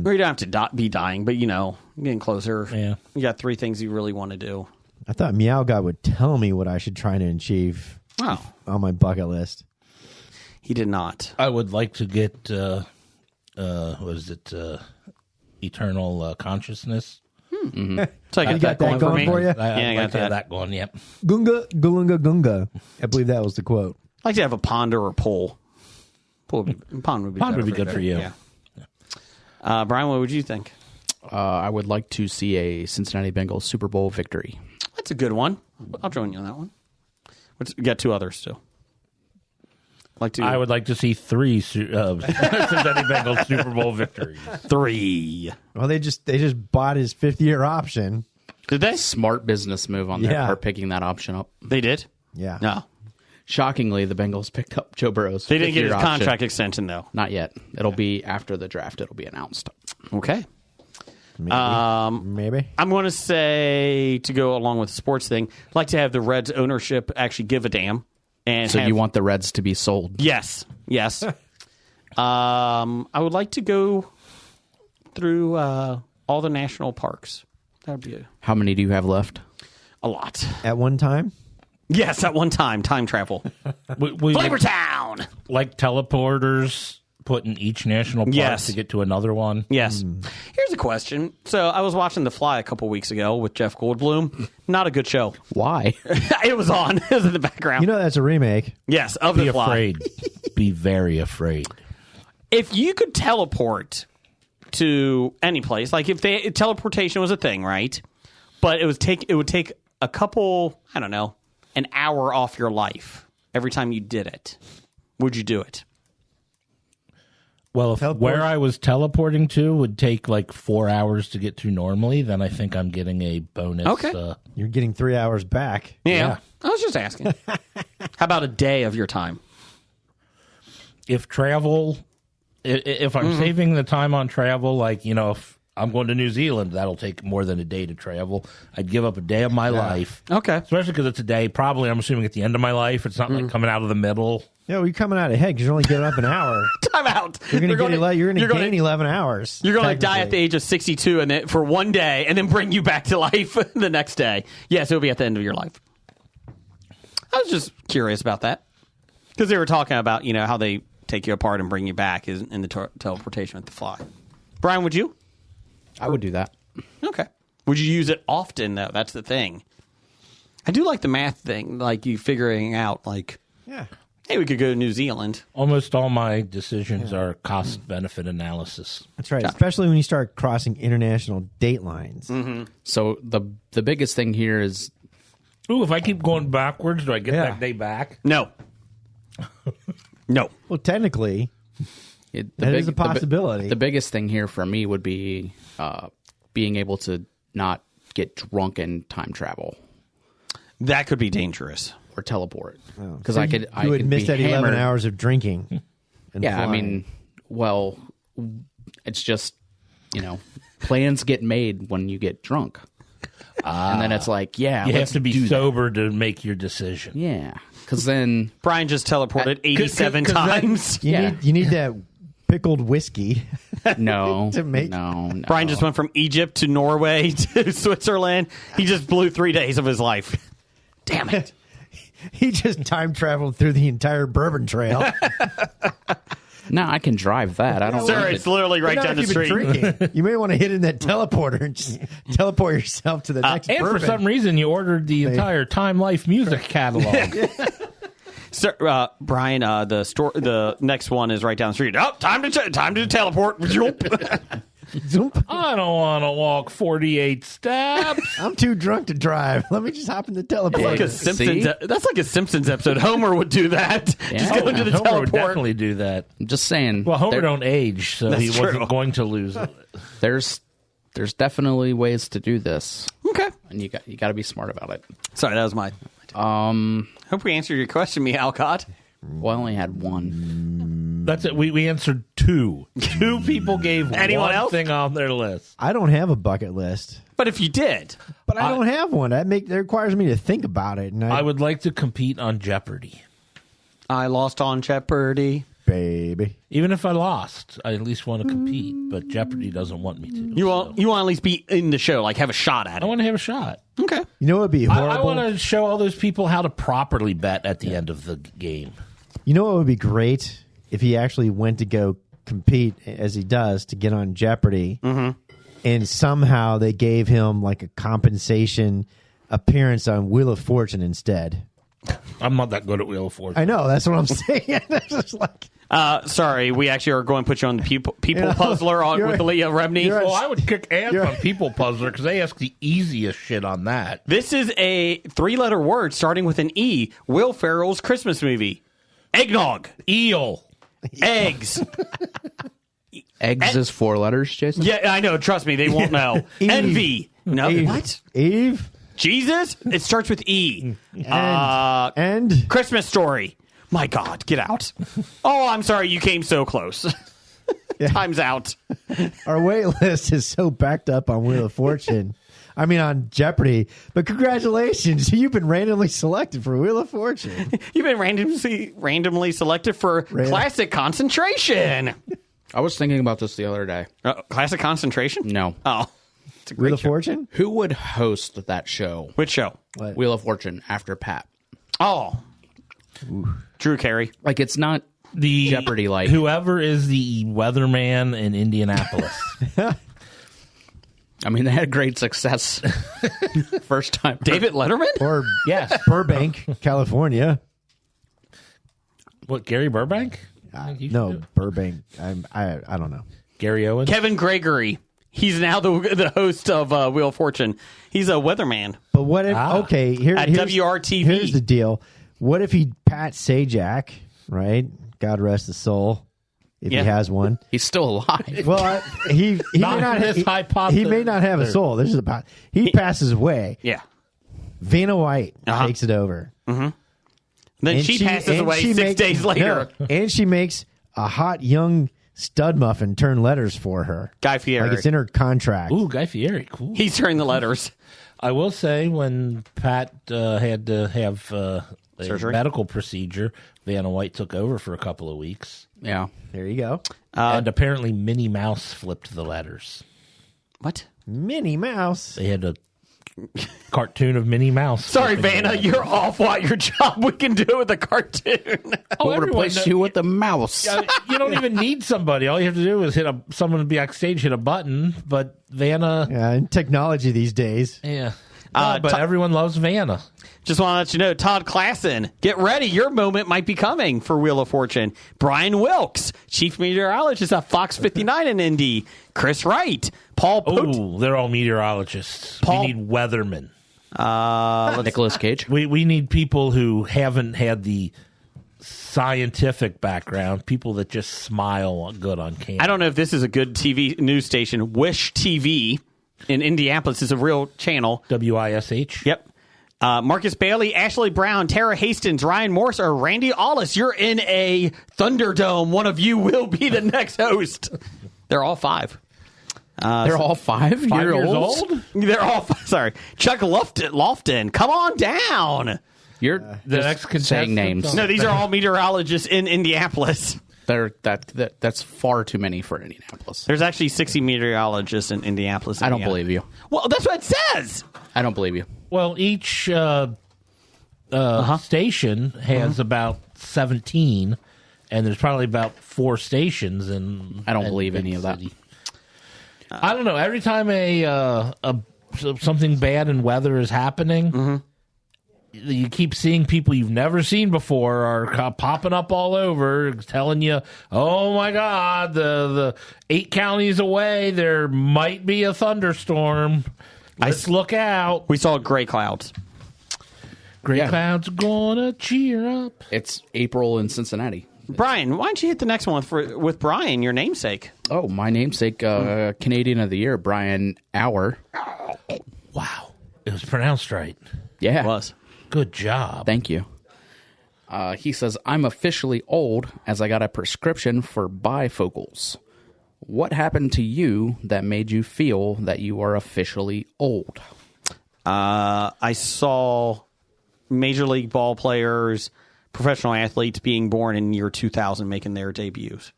or you don't have to be dying, but you're getting closer. Yeah. You got 3 things you really want to do. I thought Meow God would tell me what I should try to achieve on my bucket list. He did not. I would like to get, eternal consciousness. Mm-hmm. So I You got that going for you? I I got got that going, yep. Gunga, Gulunga, Gunga. I believe that was the quote. I'd like to have a pond or a pool. Pond would be Pond would be better good for you. Yeah. Brian, what would you think? I would like to see a Cincinnati Bengals Super Bowl victory. That's a good one. I'll join you on that one. You got 2 others too. I would like to see 3 Cincinnati Bengals Super Bowl victories. 3. Well, they just bought his 5th-year option. Did they? Smart business move on their Yeah. part, picking that option up. They did? Yeah. No. Shockingly, the Bengals picked up Joe Burrow's. They didn't get his 5th-year option. contract extension, though. Not yet. It'll be after the draft. It'll be announced. Okay. Maybe. I'm going to say, to go along with the sports thing, I'd like to have the Reds ownership actually give a damn. And So you want the Reds to be sold? Yes. I would like to go through all the national parks. That would be How many do you have left? a lot. At one time? Yes, at one time. Time travel. Flavor Town! Like teleporters put in each national park Yes. to get to another one. Yes. Here's a question. So I was watching The Fly a couple weeks ago with Jeff Goldblum. Not a good show. Why? It was on. It was in the background. You know that's a remake. Yes, of Be The Fly. afraid. Be very afraid. If you could teleport to any place, like if teleportation was a thing, right? But it would take a couple, I don't know, an hour off your life every time you did it. Would you do it? Well, if where I was teleporting to would take like 4 hours to get to normally, then I think I'm getting a bonus. Okay. You're getting 3 hours back. Yeah. I was just asking. How about a day of your time? If I'm saving the time on travel, like, if I'm going to New Zealand, that'll take more than a day to travel. I'd give up a day of my life. Okay. Especially because it's a day, probably, I'm assuming, at the end of my life. It's not like coming out of the middle. Yeah, well, you're coming out ahead because you're only getting up an hour. Time out. You're going to gain 11 hours. You're going to die at the age of 62 and then, for one day and then bring you back to life the next day. Yes, it'll be at the end of your life. I was just curious about that because they were talking about, how they take you apart and bring you back in the teleportation with the fly. Brian, would you? I would do that. Okay. Would you use it often, though? That's the thing. I do like the math thing, like you figuring out, like, hey, we could go to New Zealand. Almost all my decisions are cost-benefit analysis. That's right, especially when you start crossing international date lines. Mm-hmm. So the biggest thing here is... Ooh, if I keep going backwards, do I get that day back? No. No. Well, technically, that is a possibility. The biggest thing here for me would be being able to not get drunk and time travel. That could be dangerous. Or teleport. Because you would miss that 11 hours of drinking. And yeah, flying. I mean, well, it's just, plans get made when you get drunk. And then it's like, you have to be sober to make your decision. Yeah. Because then... Brian just teleported 87 times. You need that pickled whiskey. No. To make... No. Brian just went from Egypt to Norway to Switzerland. He just blew 3 days of his life. Damn it. He just time traveled through the entire Bourbon Trail. No, I can drive that. I don't. Sir, it's literally right down the street. You may want to hit in that teleporter and just teleport yourself to the next and bourbon. For some reason, you ordered the entire Time Life music catalog. Sir, Brian, the next one is right down the street. Oh, time to teleport. I don't want to walk 48 steps. I'm too drunk to drive. Let me just hop in the teleporter. That's like a Simpsons episode. Homer would do that. Yeah. Just go into the Homer teleport. would definitely do that. I'm just saying. Well, Homer don't age, so he true. wasn't going to lose it. There's definitely ways to do this. Okay. And you got to be smart about it. Sorry, that was my. Hope we answered your question, me, Alcott. Well, I only had one. That's it. We answered 2. 2 people gave Anyone one else? thing on their list. I don't have a bucket list. But if you did. But I don't have one. That requires me to think about it. And I would like to compete on Jeopardy. I lost on Jeopardy. Baby. Even if I lost, I at least want to compete. But Jeopardy doesn't want me to. You want to at least be in the show, like have a shot at it. I want to have a shot. Okay. You know what would be horrible? I want to show all those people how to properly bet at the end of the game. You know what would be great? If he actually went to go compete, as he does, to get on Jeopardy, and somehow they gave him like a compensation appearance on Wheel of Fortune instead. I'm not that good at Wheel of Fortune. I know, that's what I'm saying. It's just like, sorry, we actually are going to put you on the people puzzler with Leah Remney. Well, I would kick ass on People Puzzler because they ask the easiest shit on that. This is a 3-letter word starting with an E. Will Ferrell's Christmas movie. Eggnog. Eel. Eggs. Eggs is 4 letters, Jason? Yeah, I know. Trust me, they won't know. Envy. No, Eve. what? Eve? Jesus? It starts with E. And Christmas Story. My God, get out. Oh, I'm sorry, you came so close. Time's out. our wait list is so backed up on Wheel of Fortune. I mean, on Jeopardy. But congratulations, you've been randomly selected for Wheel of Fortune. You've been randomly selected for Classic Concentration. I was thinking about this the other day. Classic Concentration? No. Oh. It's a great Wheel of show. Fortune? Who would host that show? Which show? What? Wheel of Fortune after Pat. Oh. Drew Carey. Like, it's not The Jeopardy like. whoever is the weatherman in Indianapolis. I mean, they had great success first time. David Letterman? Or Yes. Burbank, California. What, Gary Burbank? No, Burbank. I don't know. Gary Owens? Kevin Gregory. He's now the host of Wheel of Fortune. He's a weatherman. But what if? Okay, at WRTV. Here's the deal. What if Pat Sajak, right? God rest his soul, if he has one. He's still alive. Well, he may not. He may not have a soul. This is about. He passes away. Yeah. Vanna White takes it over. Mm-hmm. Then she passes away 6 days later. No, and she makes a hot young stud muffin turn letters for her. Guy Fieri. Like it's in her contract. Ooh, Guy Fieri. Cool. He's turning the letters. I will say when Pat had to have surgery, medical procedure, Vanna White took over for a couple of weeks. Yeah. There you go. And apparently Minnie Mouse flipped the letters. What? Minnie Mouse? They had a cartoon of Minnie Mouse. Sorry, Vanna, you're off what your job. We can do it with a cartoon. We'll replace you with a mouse. You don't even need somebody. All you have to do is someone backstage hit a button. But Vanna, and technology these days. Yeah. But everyone loves Vanna. Just want to let you know, Todd Klassen, get ready. Your moment might be coming for Wheel of Fortune. Brian Wilkes, chief meteorologist at Fox 59 in Indy. Chris Wright. Paul Oh, they're all meteorologists. We need weathermen. Nicolas Cage. We need people who haven't had the scientific background, people that just smile good on camera. I don't know if this is a good TV news station. Wish TV in Indianapolis is a real channel. WISH? Yep. Marcus Bailey, Ashley Brown, Tara Hastings, Ryan Morse, or Randy Ollis. You're in a Thunderdome. One of you will be the next host. They're all 5. They're all 5 years old? They're all sorry. Chuck Lofton, come on down. You're the next saying names. No, these are all meteorologists in Indianapolis. That's far too many for Indianapolis. There's actually 60 meteorologists in Indianapolis. I don't believe you. Well, that's what it says. I don't believe you. Well, each station has about 17, and there's probably about 4 stations. I don't believe any of that. I don't know. Every time something bad in weather is happening, you keep seeing people you've never seen before are popping up all over, telling you, "Oh my God, the 8 counties away, there might be a thunderstorm. Let's look out." We saw gray clouds. Gray clouds are gonna cheer up. It's April in Cincinnati. Brian, why don't you hit the next one with Brian, your namesake? Oh, my namesake, Canadian of the Year, Brian Auer. Wow. It was pronounced right. Yeah. It was. Good job. Thank you. He says, I'm officially old as I got a prescription for bifocals. What happened to you that made you feel that you are officially old? I saw Major League ball players, professional athletes being born in year 2000 making their debuts.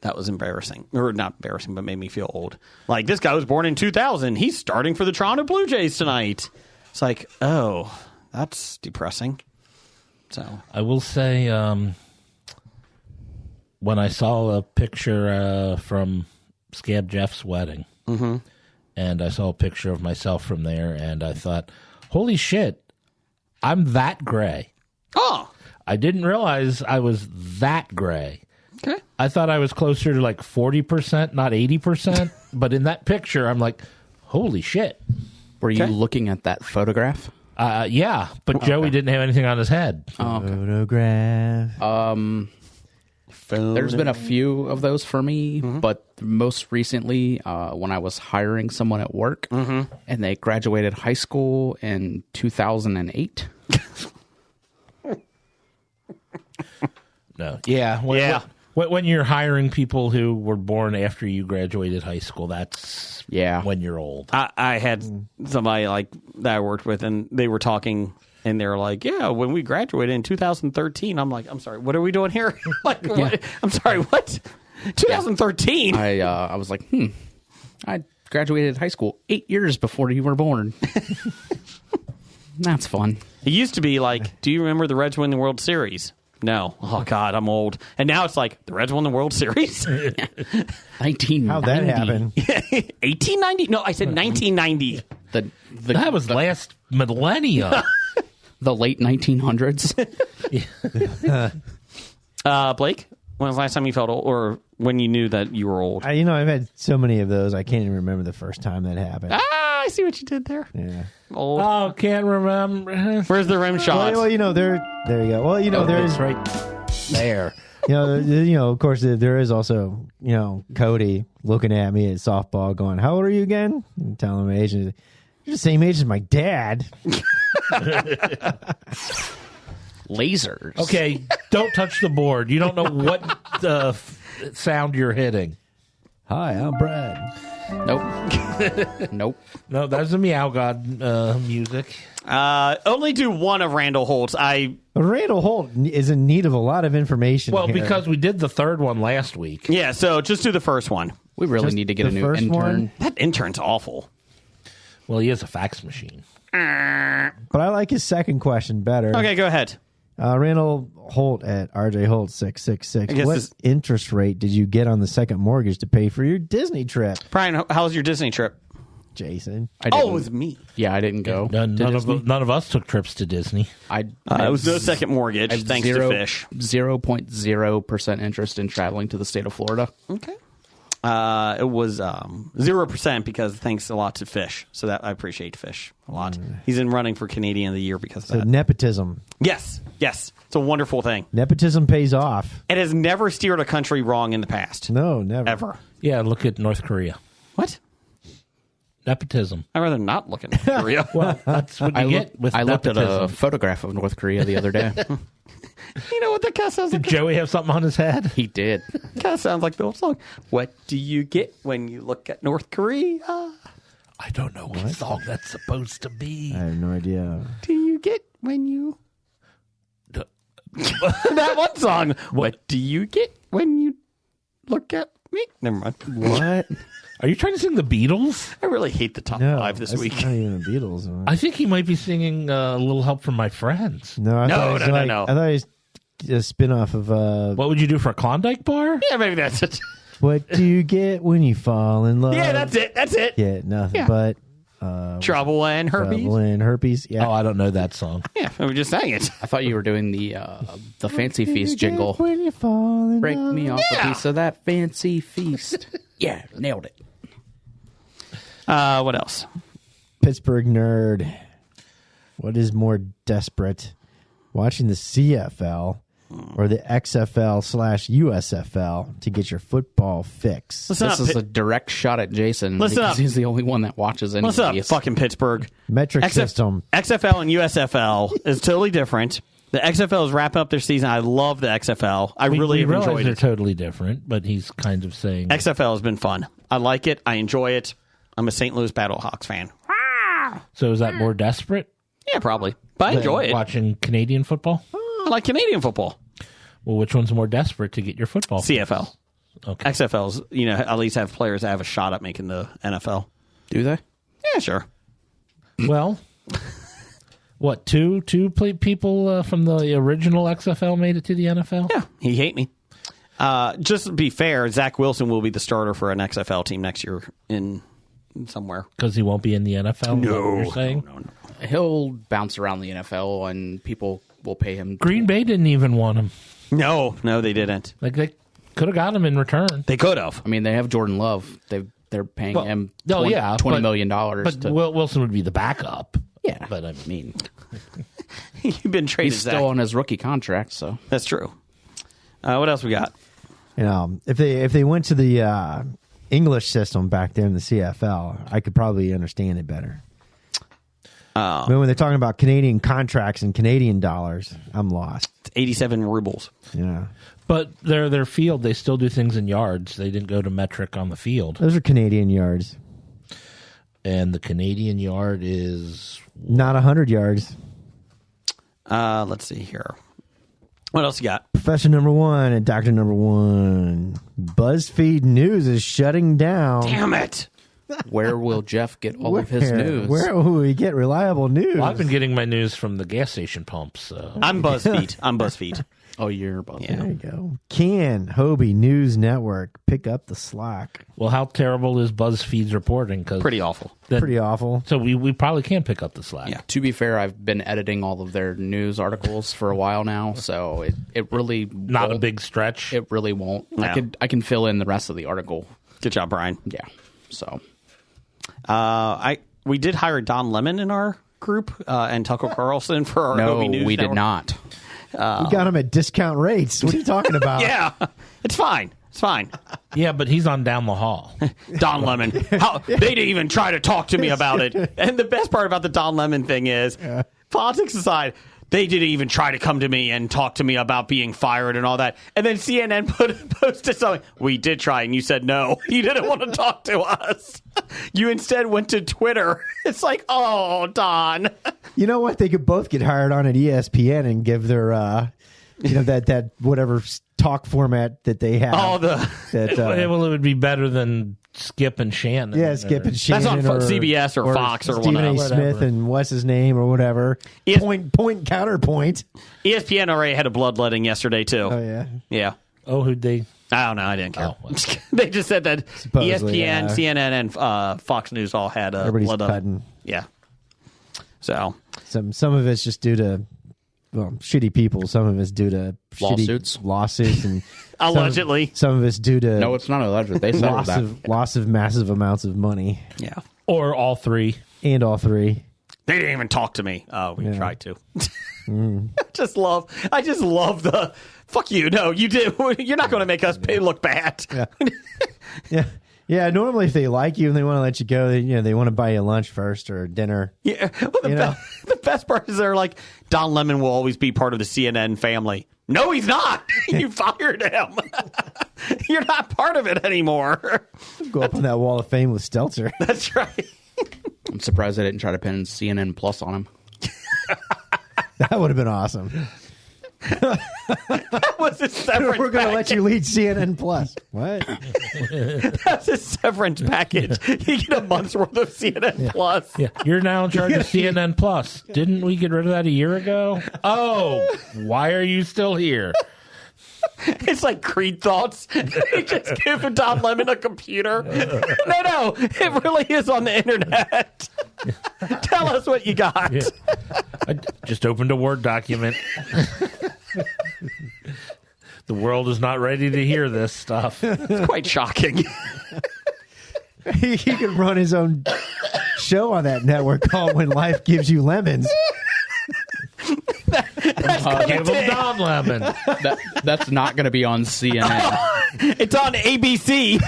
That was embarrassing. Or not embarrassing, but made me feel old. Like, this guy was born in 2000. He's starting for the Toronto Blue Jays tonight. It's like, oh, that's depressing. So I will say, when I saw a picture from Scab Jeff's wedding, and I saw a picture of myself from there, and I thought, holy shit, I'm that gray. Oh. I didn't realize I was that gray. Okay. I thought I was closer to like 40%, not 80%. But in that picture, I'm like, holy shit. Were you looking at that photograph? Yeah, but Joey didn't have anything on his head. Photograph. There's been a few of those for me, but most recently when I was hiring someone at work and they graduated high school in 2008. No. Yeah. When you're hiring people who were born after you graduated high school, that's when you're old. I had somebody like that I worked with, and they were talking, and they were like, yeah, when we graduated in 2013, I'm like, I'm sorry, what are we doing here? Like, what? I'm sorry, what? 2013? I was like, I graduated high school 8 years before you were born. That's fun. It used to be like, do you remember the Reds win the World Series? No. Oh, God, I'm old. And now it's like, the Reds won the World Series? 1990. How'd that happen? 1890? No, I said 1990. That was last millennium. The late 1900s. Blake? When was the last time you felt old, or when you knew that you were old? I've had so many of those. I can't even remember the first time that happened. I see what you did there. Yeah. Old. Oh, can't remember. Where's the rim shot? Well, there you go. Well, there's right there. Of course, there is also, Cody looking at me at softball going, how old are you again? And telling my age. You're the same age as my dad. Lasers. Okay, don't touch the board. You don't know what sound you're hitting. Hi, I'm Brad. Nope. Nope. No, that's the Meow God music. Only do one of Randall Holt's. Randall Holt is in need of a lot of information. Well, here. because we did the third one last week. Yeah, so just do the first one. We really Just need to get the a new first intern. one? That intern's awful. Well, he is a fax machine. But I like his second question better. Okay, go ahead. Randall Holt at RJ Holt 666. I guess What this- interest rate did you get on the second mortgage to pay for your Disney trip, Brian, how was your Disney trip? Jason? I didn't, it was me. Yeah, I didn't go. None of us took trips to Disney. I It was no second mortgage, I have thanks to Fish. 0.0% interest in traveling to the state of Florida. Okay. It was 0% because thanks a lot to Fish. So that I appreciate Fish a lot. He's in running for Canadian of the Year because of So that. nepotism. Yes. It's a wonderful thing. Nepotism pays off. It has never steered a country wrong in the past. No, never. Ever. Yeah, look at North Korea. What? Nepotism. I'd rather not look at North Korea. Well, that's what you get with I looked at a nepotism. photograph of North Korea the other day. You know what that kind of sounds Did like? Joey have something on his head? He did. Kind of sounds like the old song. What do you get when you look at North Korea? I don't know what song that's supposed to be. I have no idea. Do you get when you... that one song. What do you get when you look at me? Never mind. What? Are you trying to sing the Beatles? I really hate the top No, five this that's week. not even the Beatles. I think he might be singing A Little Help from My Friends. No, I thought it was No. I thought it was a spin-off of What would you do for a Klondike bar? Yeah, maybe that's it. What Do You Get When You Fall in Love? Yeah, that's it. Yeah, nothing Yeah. but Trouble and herpes. trouble and herpes. Yeah. Oh, I don't know that song. Yeah, we just sang it. I thought you were doing the Fancy Feast jingle. When you fall in Break love. me off a piece of that fancy feast. Yeah, nailed it. What else? Pittsburgh nerd. What is more desperate, watching the CFL or the XFL/USFL to get your football fix? Listen This up, is a direct shot at Jason Listen because up. he's the only one that watches any Listen of up, these. fucking Pittsburgh. Metric system. XFL and USFL is totally different. The XFL is wrapping up their season. I love the XFL. I really have realize enjoyed they're it. totally different, but he's kind of saying XFL has been fun. I like it. I enjoy it. I'm a St. Louis Battlehawks fan. So is that more desperate? Yeah, probably. But I enjoy it. Watching Canadian football? I like Canadian football. Well, which one's more desperate to get your football? CFL. Okay. XFL's, at least have players that have a shot at making the NFL. Do they? Yeah, sure. Well, what, two people from the original XFL made it to the NFL? Yeah, he hate me. Just to be fair, Zach Wilson will be the starter for an XFL team next year in somewhere. Because he won't be in the NFL? is that what you're saying? No. He'll bounce around the NFL and people will pay him. Green Bay didn't even want him. No, they didn't. Like, they could have got him in return. They could have. I mean, they have Jordan Love. They're paying him $20 $20 million. But Wilson would be the backup. Yeah, But I mean, You've been traded, he's Zach. still on his rookie contract, so That's true. What else we got? If they went to the English system back there in the CFL, I could probably understand it better. But when they're talking about Canadian contracts and Canadian dollars, I'm lost. It's 87 rubles. Yeah, But their field, they still do things in yards. They didn't go to metric on the field. those are Canadian yards, And the Canadian yard is... not 100 yards. Let's see here. What else you got? Professor number one and Doctor number one. BuzzFeed News is shutting down. Damn it. where will Jeff get all of his news? Where will we get reliable news? Well, I've been getting my news from the gas station pumps. So. I'm BuzzFeed. Oh, you're about There you go. Can Hobie News Network pick up the slack? Well, how terrible is BuzzFeed's reporting? Cause Pretty awful. Pretty awful. So we probably can pick up the slack. Yeah. To be fair, I've been editing all of their news articles for a while now, so it really Not a big stretch. It really won't. No. I can fill in the rest of the article. Good job, Brian. Yeah. So We did hire Don Lemon in our group and Tucker Carlson for our no, Hobie News we Network. did not. We got them at discount rates. What are you talking about? Yeah, it's fine. It's fine. Yeah, but he's on down the hall. Don Lemon. They didn't even try to talk to me about it. And the best part about the Don Lemon thing is, politics aside, they didn't even try to come to me and talk to me about being fired and all that. And then CNN posted something. We did try, and you said no. You didn't want to talk to us. You instead went to Twitter. It's like, oh, Don. You know what? They could both get hired on at ESPN and give their, that whatever talk format that they have. Oh, Well, it would be better than Skip and Shannon. Yeah, Skip and Shannon. That's on or CBS or Fox or Stephen A. whatever. Smith and what's his name or whatever. Point counterpoint. ESPN already had a bloodletting yesterday, too. Oh, yeah. Yeah. Oh, who'd they? I don't know. I didn't care. Oh, well. They just said that Supposedly, ESPN, yeah. CNN, and Fox News all had a Everybody's blood cutting. Yeah. So Some of it's just due to shitty people. Some of it's due to Lawsuits. shitty lawsuits, and allegedly, some of it's due to No, it's not alleged. They settled that. loss of massive amounts of money, yeah. Or all three. and all three. They didn't even talk to me. Oh, we Yeah. tried to. I just love the fuck you. No, you did. You're not going to make us look bad. Yeah. Yeah, normally if they like you and they want to let you go, they want to buy you lunch first or dinner. Yeah. Well, the best part is they're like, Don Lemon will always be part of the CNN family. No, he's not. You fired him. You're not part of it anymore. Go up on that wall of fame with Stelter. That's right. I'm surprised they didn't try to pin CNN Plus on him. That would have been awesome. That was his severance We're going to let package. you lead CNN Plus. What? That's his severance package. You get a month's worth of CNN Plus. Yeah, you're now in charge of CNN Plus. Didn't we get rid of that a year ago? Oh, why are you still here? It's like Creed thoughts. They just give Don Lemon a computer. No, it really is on the internet. Tell us what you got. Yeah. I just opened a Word document. The world is not ready to hear this stuff. It's quite shocking. He could run his own show on that network called When Life Gives You Lemons. Give him Don Lemon. That's not going to be on CNN. It's on ABC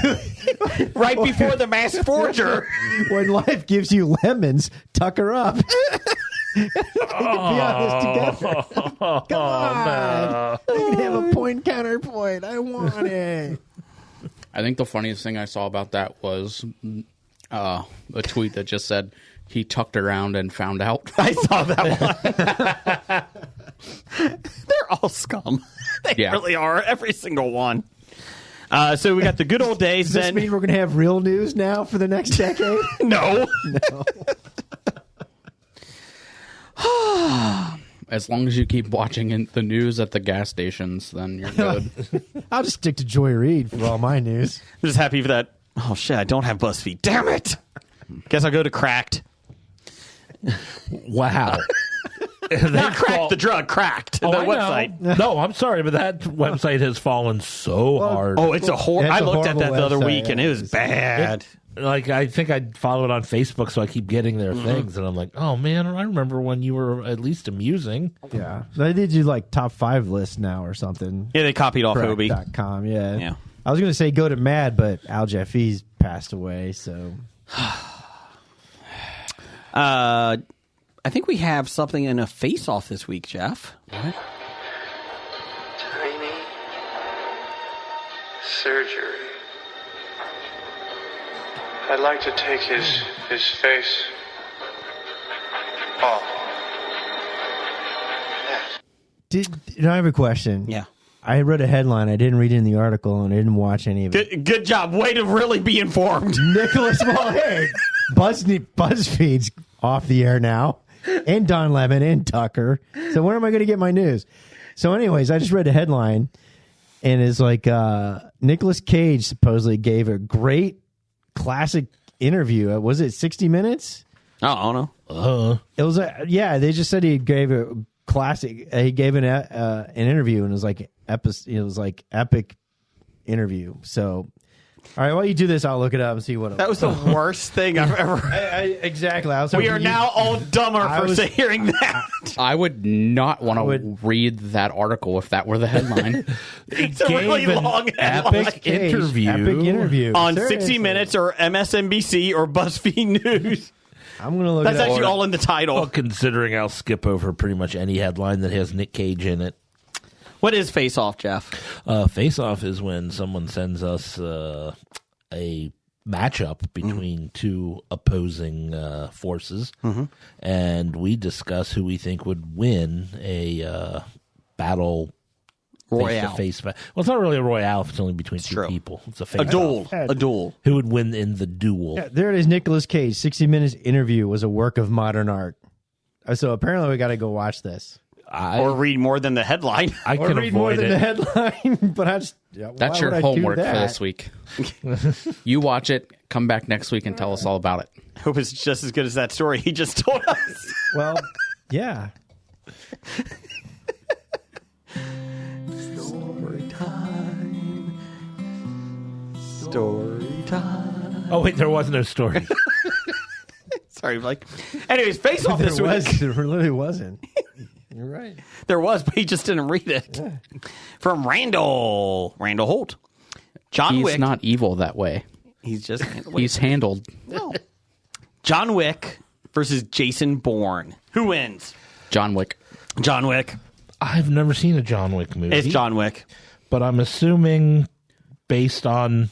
right before The Masked Forger. When Life Gives You Lemons, tuck her up. Be honest together. Come on. We can have a point counterpoint. I want it. I think the funniest thing I saw about that was a tweet that just said he tucked around and found out. I saw that one. They're all scum. They really are. Every single one. So we got the good old days. Does this then mean we're going to have real news now for the next decade? no. As long as you keep watching the news at the gas stations, then you're good. I'll just stick to Joy Reid for all my news. I'm just happy for that. Oh shit! I don't have BuzzFeed. Damn it! Guess I'll go to Cracked. Wow. Not Cracked the drug. Cracked the website. No, I'm sorry, but that website has fallen so hard. Oh, it's a horror. It's I a looked at that horrible the other website, week and it was yeah. bad. Like, I think I follow it on Facebook, so I keep getting their things, and I'm like, oh man, I remember when you were at least amusing. Yeah. They did do like top 5 list now or something. Yeah, they copied off Hobie. Crack.com, yeah. Yeah. I was going to say go to Mad, but Al Jaffee's passed away, so. I think we have something in a face-off this week, Jeff. Tiny surgery. I'd like to take his face off. Yes. I have a question. Yeah. I read a headline. I didn't read it in the article, and I didn't watch any of it. Good job. Way to really be informed. Nicholas Mulhern. BuzzFeed's off the air now. And Don Lemon and Tucker. So where am I going to get my news? So, anyways, I just read the headline, and it's like Nicolas Cage supposedly gave a great classic interview. Was it 60 Minutes? Oh, I don't know. It was they just said he gave a classic. He gave an interview, and it was like epic interview. So, all right, while you do this, I'll look it up and see what That was the worst thing I've ever. Exactly. We are now all dumber for hearing that. I would not want to read that article if that were the headline. It's a really long epic interview on 60 Minutes or MSNBC or BuzzFeed News. I'm gonna look. That's actually all in the title. Well, considering I'll skip over pretty much any headline that has Nick Cage in it. What is Face Off, Jeff? Face Off is when someone sends us a matchup between two opposing forces, and we discuss who we think would win a battle. Royale. Face-to-face. Well, it's not really a royale if it's only between two people. It's a duel. A duel. Who would win in the duel? Yeah, there it is. Nicolas Cage. 60 Minutes interview was a work of modern art. So apparently we got to go watch this. Or read more than the headline. I can read more than the headline, but that's your homework for this week. You watch it, come back next week and tell us all about it. Hope it's just as good as that story he just told us. Well, yeah. Story time. Oh, wait, there was no story. Sorry, Mike. Anyways, Face Off this week. There really wasn't. You're right. There was, but he just didn't read it. Yeah. From Randall Holt. John Wick. He's not evil that way. He's just... He's handled. No. John Wick versus Jason Bourne. Who wins? John Wick. John Wick. I've never seen a John Wick movie. It's John Wick. But I'm assuming, based on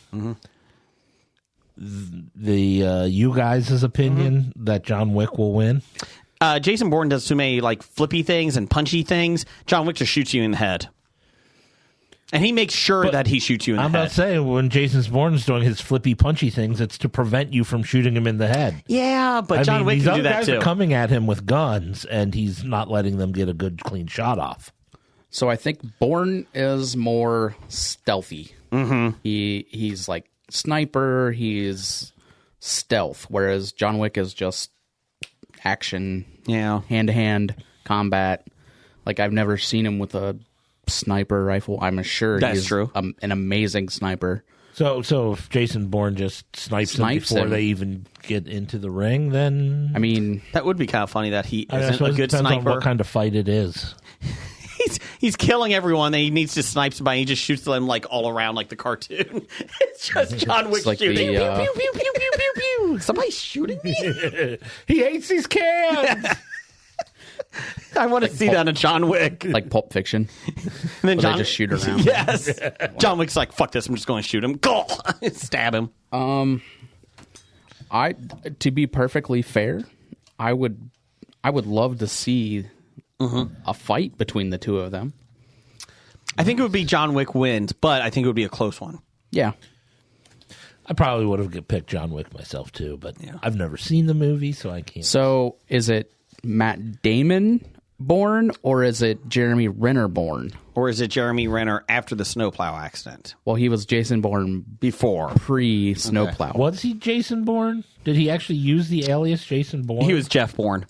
the you guys' opinion, that John Wick will win. Jason Bourne does too many flippy things and punchy things. John Wick just shoots you in the head. And he makes sure that he shoots you in the head. I'm not saying when Jason Bourne's doing his flippy punchy things, it's to prevent you from shooting him in the head. Yeah, but John Wick can do that too. These other guys are coming at him with guns, and he's not letting them get a good, clean shot off. So I think Bourne is more stealthy. Mm-hmm. He's like sniper. He's stealth, whereas John Wick is just action. Yeah, hand-to-hand combat. I've never seen him with a sniper rifle. I'm sure he's true. An amazing sniper. So if Jason Bourne just snipes him before they even get into the ring, then... I mean... That would be kind of funny that he isn't a good sniper. On what kind of fight it is. He's killing everyone. He needs to snipe somebody. He just shoots them all around like the cartoon. It's just John Wick shooting. Pew, pew, pew, pew, pew, pew, pew. Somebody's shooting me? He hates these cans! I want to see that in John Wick. Like Pulp Fiction. And then John just shoot around. Yes. John Wick's like, fuck this, I'm just going to shoot him. Go! Stab him. To be perfectly fair, I would love to see a fight between the two of them. I think it would be John Wick wins, but I think it would be a close one. Yeah. I probably would have picked John Wick myself too, but I've never seen the movie, so I can't. So is it Matt Damon Bourne, or is it Jeremy Renner Bourne? Or is it Jeremy Renner after the snowplow accident? Well, he was Jason Bourne before. Pre-snowplow. Okay. Was he Jason Bourne? Did he actually use the alias Jason Bourne? He was Jeff Bourne.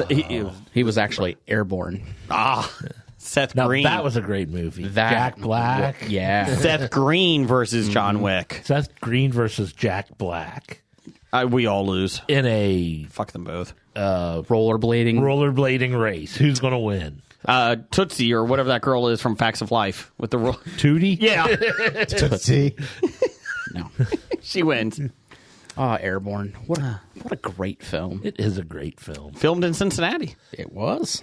He was actually Airborne. Seth Green. That was a great movie. Jack Black. Yeah. Seth Green versus John Wick. Seth Green versus Jack Black. We all lose. In a... Fuck them both. Rollerblading race. Who's going to win? Tootsie, or whatever that girl is from Facts of Life. With the Tootie? Yeah. Tootsie. No. She wins. Airborne. What a great film. It is a great film. Filmed in Cincinnati. It was.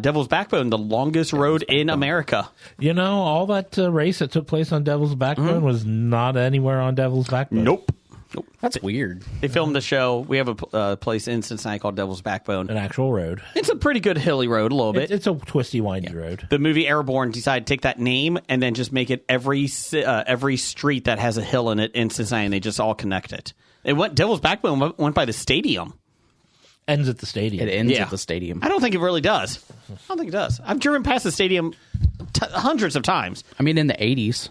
Devil's Backbone, the longest road in America. All that race that took place on Devil's Backbone was not anywhere on Devil's Backbone. Nope. That's weird. They filmed the show. We have a place in Cincinnati called Devil's Backbone. An actual road. It's a pretty good hilly road, a little bit. It's a twisty, windy road. The movie Airborne decided to take that name and then just make it every street that has a hill in it in Cincinnati, and they just all connect it. Devil's Backbone went by the stadium. ends at the stadium. It ends at the stadium. I don't think it really does. I don't think it does. I've driven past the stadium hundreds of times. I mean, in the 80s.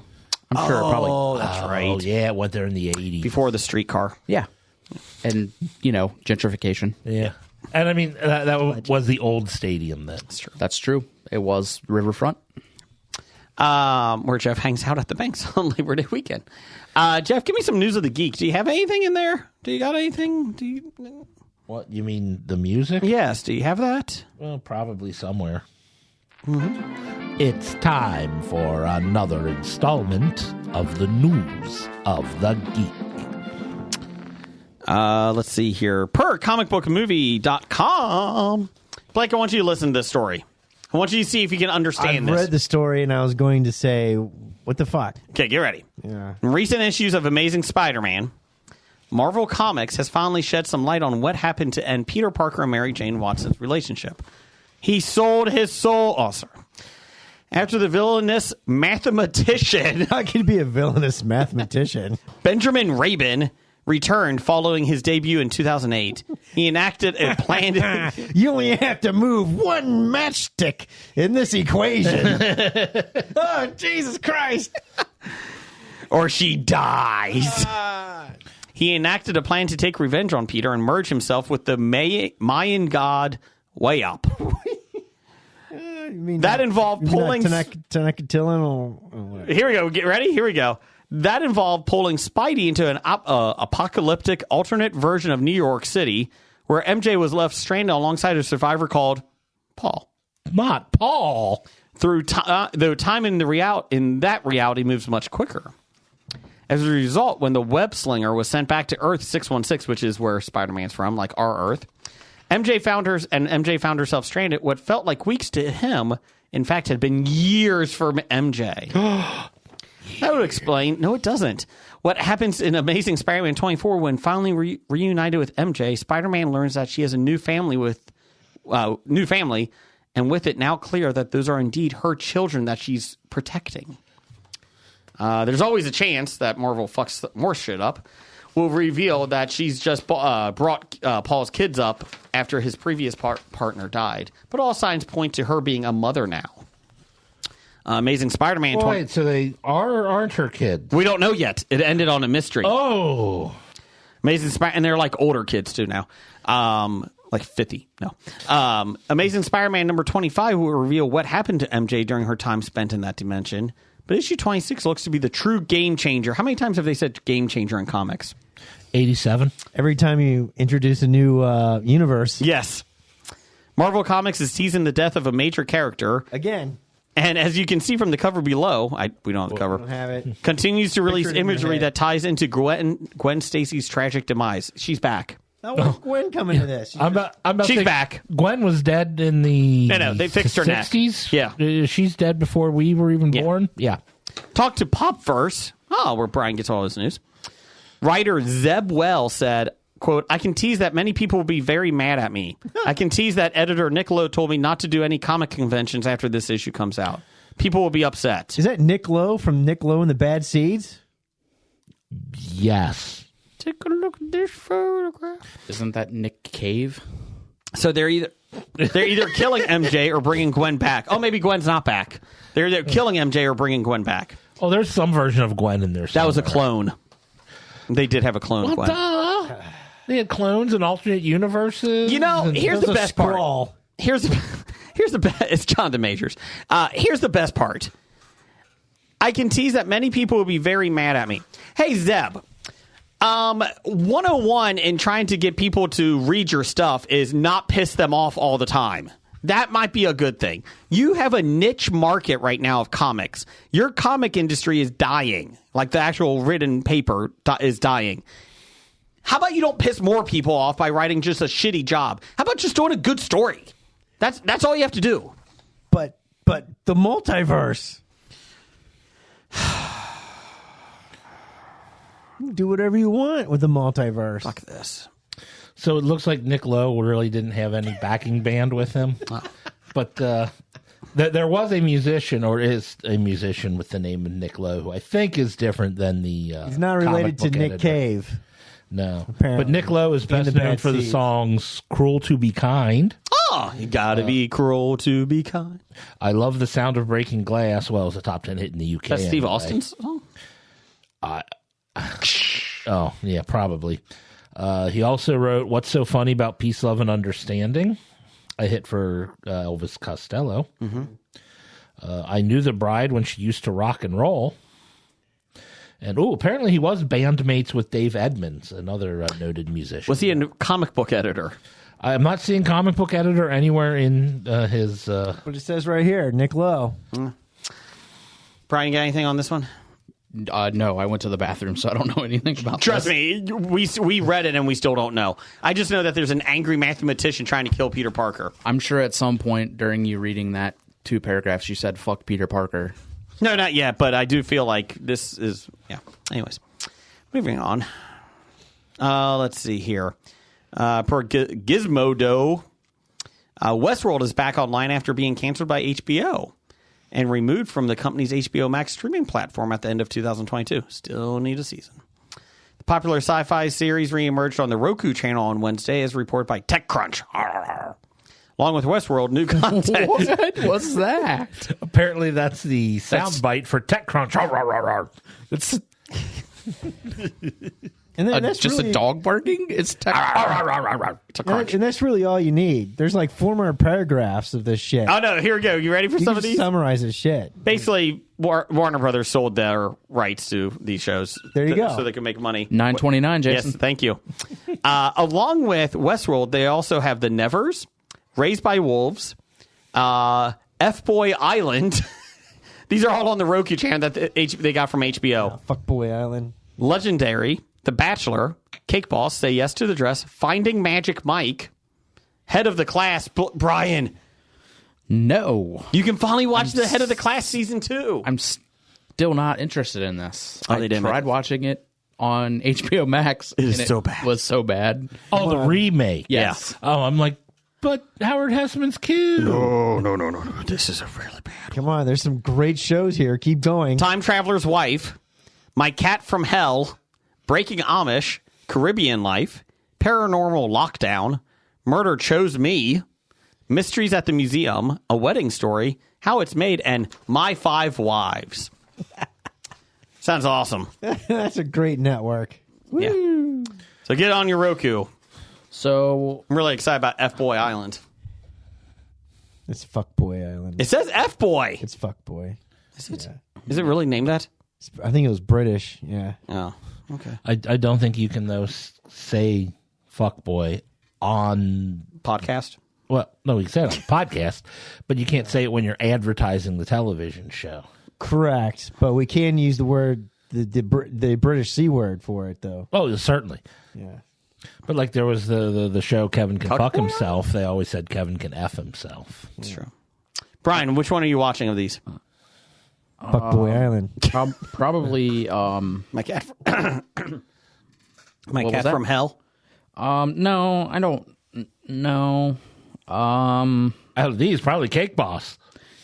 I'm sure it probably... Oh, that's right. Oh, yeah, it went there in the 80s. Before the streetcar. Yeah. And, gentrification. Yeah. And I mean, that was the old stadium then. That's true. That's true. It was Riverfront. Where Jeff hangs out at the banks on Labor Day weekend. Jeff, give me some news of the geek. Do you have anything in there? Do you got anything? What, you mean the music? Yes. Do you have that? Well, probably somewhere. Mm-hmm. It's time for another installment of the news of the geek. Let's see here. Per comicbookmovie.com. Blake, I want you to listen to this story. I want you to see if you can understand this. I read the story and I was going to say, what the fuck? Okay, get ready. Yeah. In recent issues of Amazing Spider-Man, Marvel Comics has finally shed some light on what happened to end Peter Parker and Mary Jane Watson's relationship. He sold his soul. Oh, sorry. After the villainous mathematician... How can you be a villainous mathematician? Benjamin Rabin returned following his debut in 2008. He enacted a planned... You only have to move one matchstick in this equation. Oh, Jesus Christ. Or she dies. He enacted a plan to take revenge on Peter and merge himself with the Mayan god Wayop. That involved pulling... Here we go. Get ready? Here we go. That involved pulling Spidey into an apocalyptic alternate version of New York City, where MJ was left stranded alongside a survivor called Paul. Not Paul. Though time in that reality moves much quicker. As a result, when the web slinger was sent back to Earth 616, which is where Spider-Man's from, like our Earth, MJ found herself stranded. What felt like weeks to him, in fact, had been years for MJ. That would explain. No, it doesn't. What happens in Amazing Spider-Man 24 when finally reunited with MJ, Spider-Man learns that she has a new family, and with it now clear that those are indeed her children that she's protecting. There's always a chance that Marvel fucks more shit up. Will reveal that she's just brought Paul's kids up after his previous partner died. But all signs point to her being a mother now. Amazing Spider-Man... Wait, so they aren't her kids? We don't know yet. It ended on a mystery. Oh. Amazing Spider-Man... And they're like older kids, too, now. Like 50. No. Amazing Spider-Man number 25 will reveal what happened to MJ during her time spent in that dimension. But issue 26 looks to be the true game changer. How many times have they said game changer in comics? 87. Every time you introduce a new universe. Yes. Marvel Comics is teasing the death of a major character. Again. And as you can see from the cover below, we don't have the cover. We don't have it. Continues to release imagery that ties into Gwen Stacy's tragic demise. She's back. Now, where's Gwen coming to this? She's back. Gwen was dead in the No, they fixed her neck. 60s? Yeah. She's dead before we were even born? Yeah. Talk to Popverse. Oh, where Brian gets all his news. Writer Zeb Well said, quote, I can tease that many people will be very mad at me. I can tease that editor Nick Lowe told me not to do any comic conventions after this issue comes out. People will be upset. Is that Nick Lowe from Nick Lowe and the Bad Seeds? Yes. Take a look at this photograph. Isn't that Nick Cave? So they're either killing MJ or bringing Gwen back. Oh, maybe Gwen's not back. They're either killing MJ or bringing Gwen back. Oh, there's some version of Gwen in there somewhere. That was a clone. They did have a clone of Gwen. They had clones in alternate universes. You know, here's the best part. Here's the best. It's Jonathan Majors. Here's the best part. I can tease that many people will be very mad at me. Hey, Zeb. 101 in trying to get people to read your stuff is not piss them off all the time. That might be a good thing. You have a niche market right now of comics. Your comic industry is dying. Like the actual written paper is dying. How about you don't piss more people off by writing just a shitty job? How about just doing a good story? That's all you have to do. But the multiverse. Do whatever you want with the multiverse. Fuck this. So it looks like Nick Lowe really didn't have any backing band with him. But there was a musician, or is a musician with the name of Nick Lowe, who I think is different than the He's not related to Nick Cave. No. Apparently. But Nick Lowe is In best the known bad for the seeds. songs Cruel to Be Kind. Oh, you gotta be cruel to be kind. I Love the Sound of Breaking Glass. Well, it's a top 10 hit in the UK. That's Steve anyway. Austin's song? Oh, yeah, probably. He also wrote What's So Funny About Peace, Love, and Understanding, a hit for Elvis Costello. I Knew the Bride When She Used to Rock and Roll. And, apparently he was bandmates with Dave Edmunds, another noted musician. Was he a comic book editor? I'm not seeing comic book editor anywhere in his... But it says right here, Nick Lowe. Brian, you got anything on this one? No, I went to the bathroom, so I don't know anything about Trust this. me, we read it and we still don't know. I just know that there's an angry mathematician trying to kill Peter Parker. I'm sure at some point during you reading that 2 paragraphs, you said, fuck Peter Parker. No, not yet, but I do feel like this is... Yeah. Anyways, moving on. Let's see here. Per Gizmodo, Westworld is back online after being canceled by HBO and removed from the company's HBO Max streaming platform at the end of 2022. Still need a season. The popular sci-fi series reemerged on the Roku channel on Wednesday, as reported by TechCrunch. Along with Westworld, new content. What was that? Apparently that's the soundbite for TechCrunch. It's And then that's just really, a dog barking? It's and that's really all you need. There's like 4 more paragraphs of this shit. Oh, no, here we go. You ready for You some can of these? summarize this shit. Basically, Warner Brothers sold their rights to these shows. There you go. So they could make money. $9.29, Jason. Yes, thank you. Along with Westworld, they also have The Nevers, Raised by Wolves, F-Boy Island. These are all on the Roku channel that they got from HBO. Fuckboy Island. Legendary, The Bachelor, Cake Boss, Say Yes to the Dress, Finding Magic Mike, Head of the Class, Brian. No. You can finally watch the Head of the Class season 2. I'm still not interested in this. Oh, they I didn't make tried it. watching it on HBO Max. It is and so bad. Was so bad. Oh, the remake. Yes. Oh, I'm like, but Howard Hessman's kid. No. This is a really bad Come on, there's some great shows here. Keep going. Time Traveler's Wife, My Cat from Hell, Breaking Amish, Caribbean Life, Paranormal Lockdown, Murder Chose Me, Mysteries at the Museum, A Wedding Story, How It's Made, and My 5 Wives. Sounds awesome. That's a great network. Yeah. So get on your Roku. So I'm really excited about F-Boy Island. It's Fuckboy Island. It says F-Boy. It's Fuckboy. Is it? Is it really named that? I think it was British. Yeah. Oh, okay. I don't think you can, though, say fuckboy on... Podcast? Well, no, you said on podcast, but you can't say it when you're advertising the television show. Correct. But we can use the word, the British C word for it, though. Oh, certainly. Yeah. But like there was the show Kevin Can Cuck Fuck Boy? Himself. They always said Kevin Can F Himself. That's true. Brian, which one are you watching of these? Fuckboy Island. probably My Cat. My What was Cat that? from Hell. no, I don't know. Out of these, probably Cake Boss.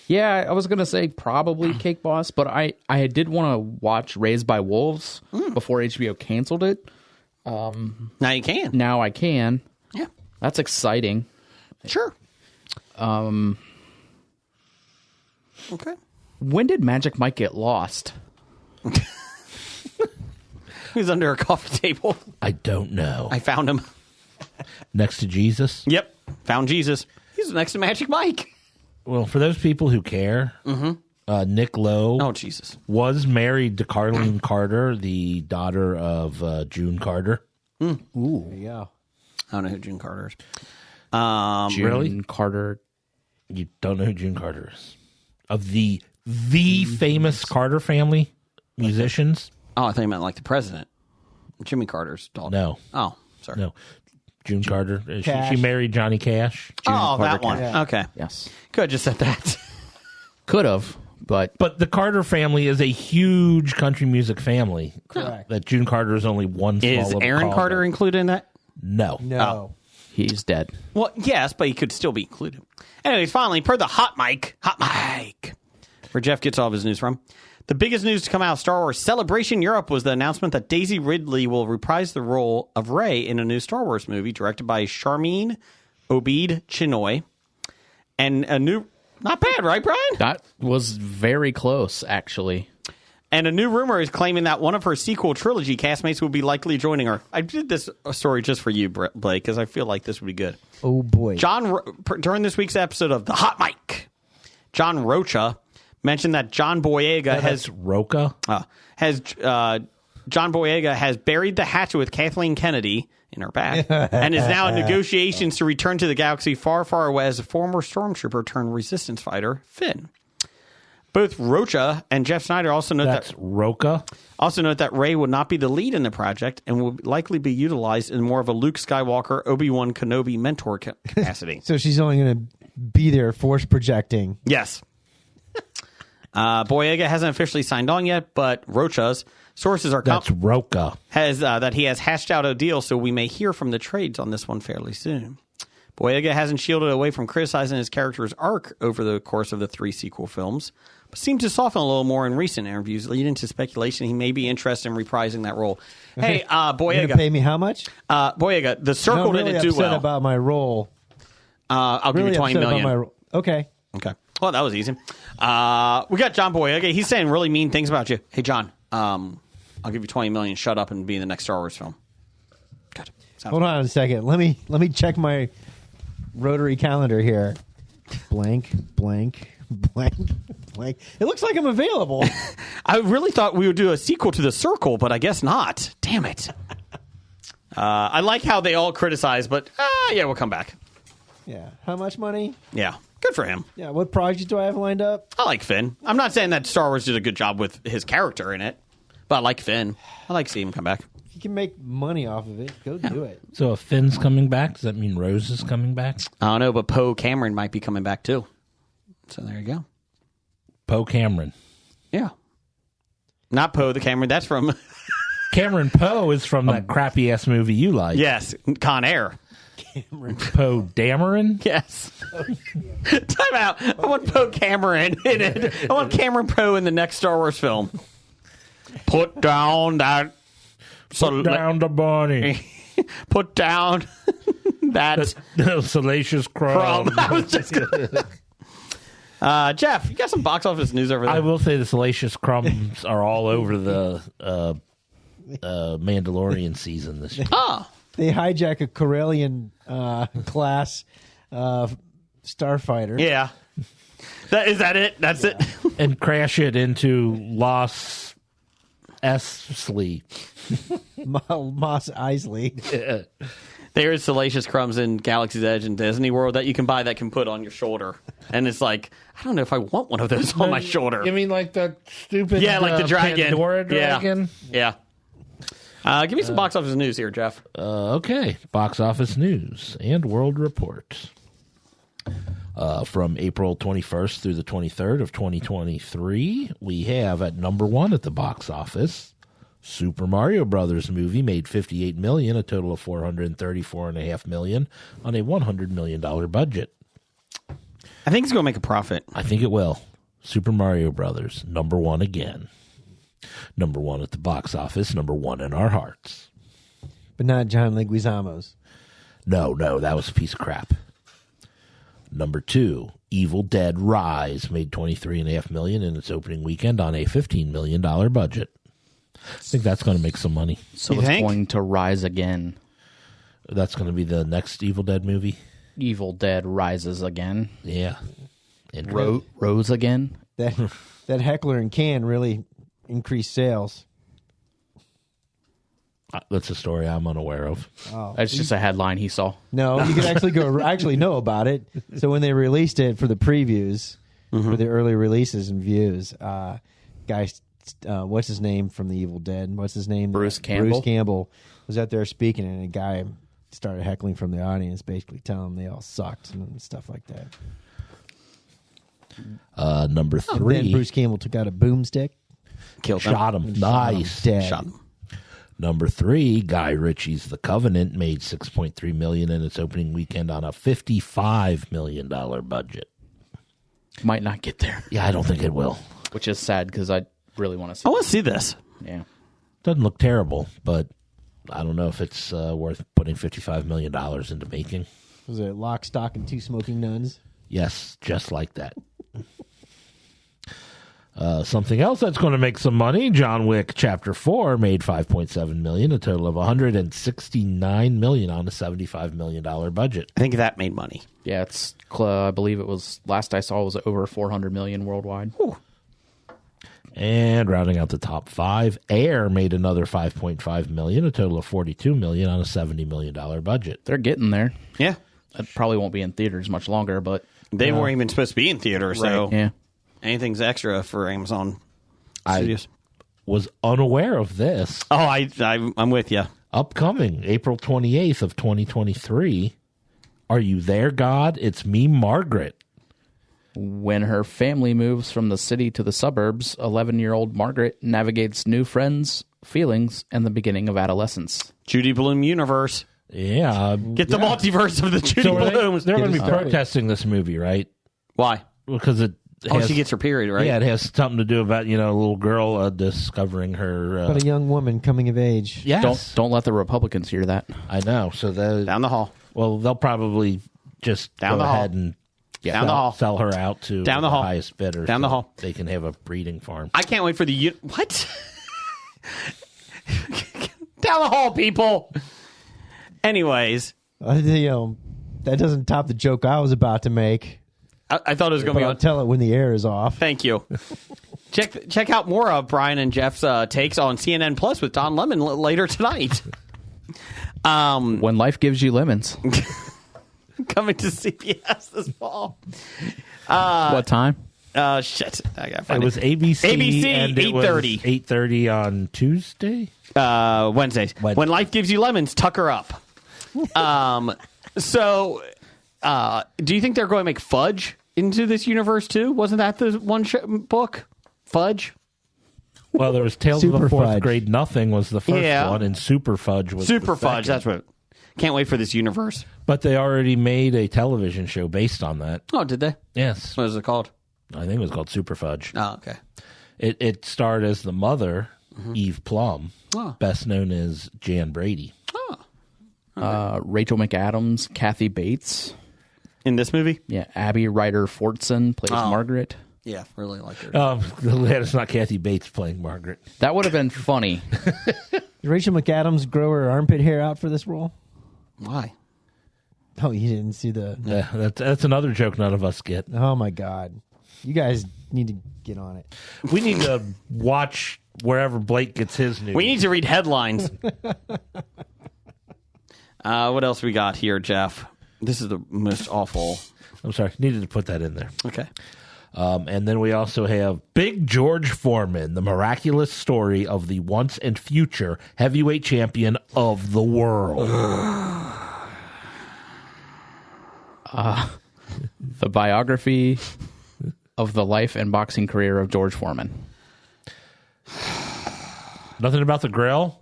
Yeah, I was gonna say probably Cake Boss, but I did want to watch Raised by Wolves before HBO canceled it. Now you can. Now I can. Yeah. That's exciting. Sure. Okay. When did Magic Mike get lost? He's under a coffee table. I don't know. I found him. Next to Jesus. Yep. Found Jesus. He's next to Magic Mike. Well, for those people who care, Nick Lowe Oh, Jesus. was married to Carlene Carter, the daughter of June Carter. There you go. I don't know who June Carter is. June really? Carter. You don't know who June Carter is? Of the famous Carter family musicians? Oh, I thought you meant like the president. Jimmy Carter's daughter. No. Oh, sorry. No. June Carter. Cash. She married Johnny Cash. Oh, Carter that one. Cash. Okay. Yes. Could have just said that. Could have, but But the Carter family is a huge country music family. Correct. That June Carter is only one small Is little Aaron cog Carter of. included in that? No. No. he's dead. Well, yes, but he could still be included. Anyways, finally, per the Hot Mike, where Jeff gets all of his news from, The biggest news to come out of Star Wars Celebration Europe was the announcement that Daisy Ridley will reprise the role of Rey in a new Star Wars movie directed by Sharmeen Obaid Chinoy. And a new... Not bad, right, Brian? That was very close, actually. And a new rumor is claiming that one of her sequel trilogy castmates will be likely joining her. I did this story just for you, Blake, because I feel like this would be good. Oh, boy. During this week's episode of The Hot Mic, John Rocha mentioned that John Boyega John Boyega has buried the hatchet with Kathleen Kennedy in her back and is now in negotiations to return to the galaxy far, far away as a former stormtrooper turned resistance fighter, Finn. Both Rocha and Jeff Snyder also note that Rey would not be the lead in the project and will likely be utilized in more of a Luke Skywalker, Obi-Wan Kenobi mentor capacity. So she's only going to be there force projecting. Yes. Boyega hasn't officially signed on yet, but Rocha's sources are That's Rocha. That he has hashed out a deal, so we may hear from the trades on this one fairly soon. Boyega hasn't shielded away from criticizing his character's arc over the course of the 3 sequel films, but seemed to soften a little more in recent interviews, leading to speculation he may be interested in reprising that role. Hey, Boyega. You're gonna pay me how much? Boyega, the Circle I'm really didn't do well. about my role. I'll give you $20 million. Okay. Well, that was easy. We got John Boyega. He's saying really mean things about you. Hey, John, I'll give you $20 million. Shut up and be in the next Star Wars film. Good. Hold on a second. Let me check my rotary calendar here. Blank. It looks like I'm available. I really thought we would do a sequel to The Circle, but I guess not. Damn it. I like how they all criticize, but yeah, we'll come back. Yeah. How much money? Yeah. Good for him. Yeah. What projects do I have lined up? I like Finn. I'm not saying that Star Wars did a good job with his character in it, but I like Finn. I like seeing him come back. If you can make money off of it, go do it. So if Finn's coming back, does that mean Rose is coming back? I don't know, but Poe Cameron might be coming back too. So there you go. Poe Cameron. Yeah. Not Poe the Cameron. That's from... Cameron Poe is from that crappy-ass movie you like. Yes, Con Air. Cameron Poe Dameron? Yes. Time out. I want Poe Cameron in it. I want Cameron Poe in the next Star Wars film. Put down that... Put down the bunny. Put down that... The Salacious Crumb. That was just good. Jeff, you got some box office news over there? I will say the Salacious Crumbs are all over the Mandalorian season this year. Oh. They hijack a Corellian class starfighter. Yeah. Is that it? That's it? And crash it into Los Eisley. Mos Eisley. There's Salacious Crumbs in Galaxy's Edge and Disney World that you can buy that can put on your shoulder. And it's like, I don't know if I want one of those on my shoulder. You mean like the stupid like the dragon. Pandora dragon? Yeah. Give me some box office news here, Jeff. Okay. Box office news and world report. From April 21st through the 23rd of 2023, we have at number 1 at the box office, Super Mario Brothers movie made $58 million, a total of $434.5 million on a $100 million budget. I think it's going to make a profit. I think it will. Super Mario Brothers, number 1 again. Number 1 at the box office, number 1 in our hearts. But not John Leguizamo's. No, that was a piece of crap. Number 2, Evil Dead Rise made $23.5 million in its opening weekend on a $15 million budget. I think that's going to make some money. So it's going to rise again. That's going to be the next Evil Dead movie? Evil Dead rises again. Yeah. And Rose again. That heckler and can really increase sales. That's a story I'm unaware of. Oh. That's just a headline he saw. No, you can actually know about it. So when they released it for the previews, for the early releases and views, guys, what's his name from The Evil Dead? What's his name? Bruce Campbell. Bruce Campbell was out there speaking, and a guy started heckling from the audience, basically telling them they all sucked and stuff like that. Number 3. Then Bruce Campbell took out a boomstick, shot him. Nice. Dead. Shot him. Number 3, Guy Ritchie's The Covenant made $6.3 million in its opening weekend on a $55 million budget. Might not get there. Yeah, I don't think it will. Which is sad because I really want to see. I want to see this. Yeah. Doesn't look terrible, but I don't know if it's worth putting $55 million into making. Was it Lock, Stock, and Two Smoking Nuns? Yes, just like that. Something else that's going to make some money. John Wick Chapter 4 made $5.7 million, a total of $169 million on a $75 million budget. I think that made money. Yeah, it's. I believe it was last I saw was over 400 million worldwide. Ooh. And rounding out the top 5, Air made another $5.5 million, a total of $42 million on a $70 million budget. They're getting there. Yeah. It probably won't be in theaters much longer, but They weren't even supposed to be in theaters, so yeah. anything's extra for Amazon I Studios. was unaware of this. Oh, I'm with you. Upcoming April 28th of 2023. Are you there, God? It's me, Margaret. When her family moves from the city to the suburbs, 11-year-old Margaret navigates new friends, feelings, and the beginning of adolescence. Judy Blume universe. Yeah. Get the multiverse of the Judy So Blumes. they're going to be protesting this movie, right? Why? Because it has, she gets her period, right? Yeah, it has something to do about, a little girl discovering her... But a young woman coming of age. Yes. Don't let the Republicans hear that. I know. So Down the hall. Well, they'll probably just Down go the hall. ahead and Down the hall. sell her out to Down the hall. highest bidder. Down the hall. They can have a breeding farm. I can't wait for the... What? Down the hall, people. Anyways. That doesn't top the joke I was about to make. I thought it was going to be I'll on... tell it when the air is off. Thank you. Check out more of Brian and Jeff's takes on CNN Plus with Don Lemon later tonight. When life gives you lemons. Coming to CBS this fall. What time? Shit. I gotta find It was ABC. ABC, and it was 8:30. 8:30 on Tuesday? Wednesdays. When life gives you lemons, tuck her up. So, do you think they're going to make Fudge into this universe too? Wasn't that the one book? Fudge? Well, there was Tales of Super the Fourth Fudge. Grade Nothing was the first Yeah. one, and Super Fudge was Super the Fudge. second. That's what. Can't wait for this universe. But they already made a television show based on that. Oh, did they? Yes. What is it called? I think it was called Super Fudge. Oh, okay. It starred as the mother, Eve Plum, Oh. best known as Jan Brady. Rachel McAdams, Kathy Bates. In this movie? Yeah, Abby Ryder Fortson plays Margaret. Yeah, really like her. Glad it's not Kathy Bates playing Margaret. That would have been funny. Did Rachel McAdams grow her armpit hair out for this role? Why? Oh, you didn't see the... Yeah, that's another joke none of us get. Oh, my God. You guys need to get on it. We need to watch wherever Blake gets his news. We need to read headlines. What else we got here, Jeff? This is the most awful. I'm sorry, needed to put that in there. Okay. And then we also have Big George Foreman, the miraculous story of the once and future heavyweight champion of the world. The biography of the life and boxing career of George Foreman. Nothing about the grill?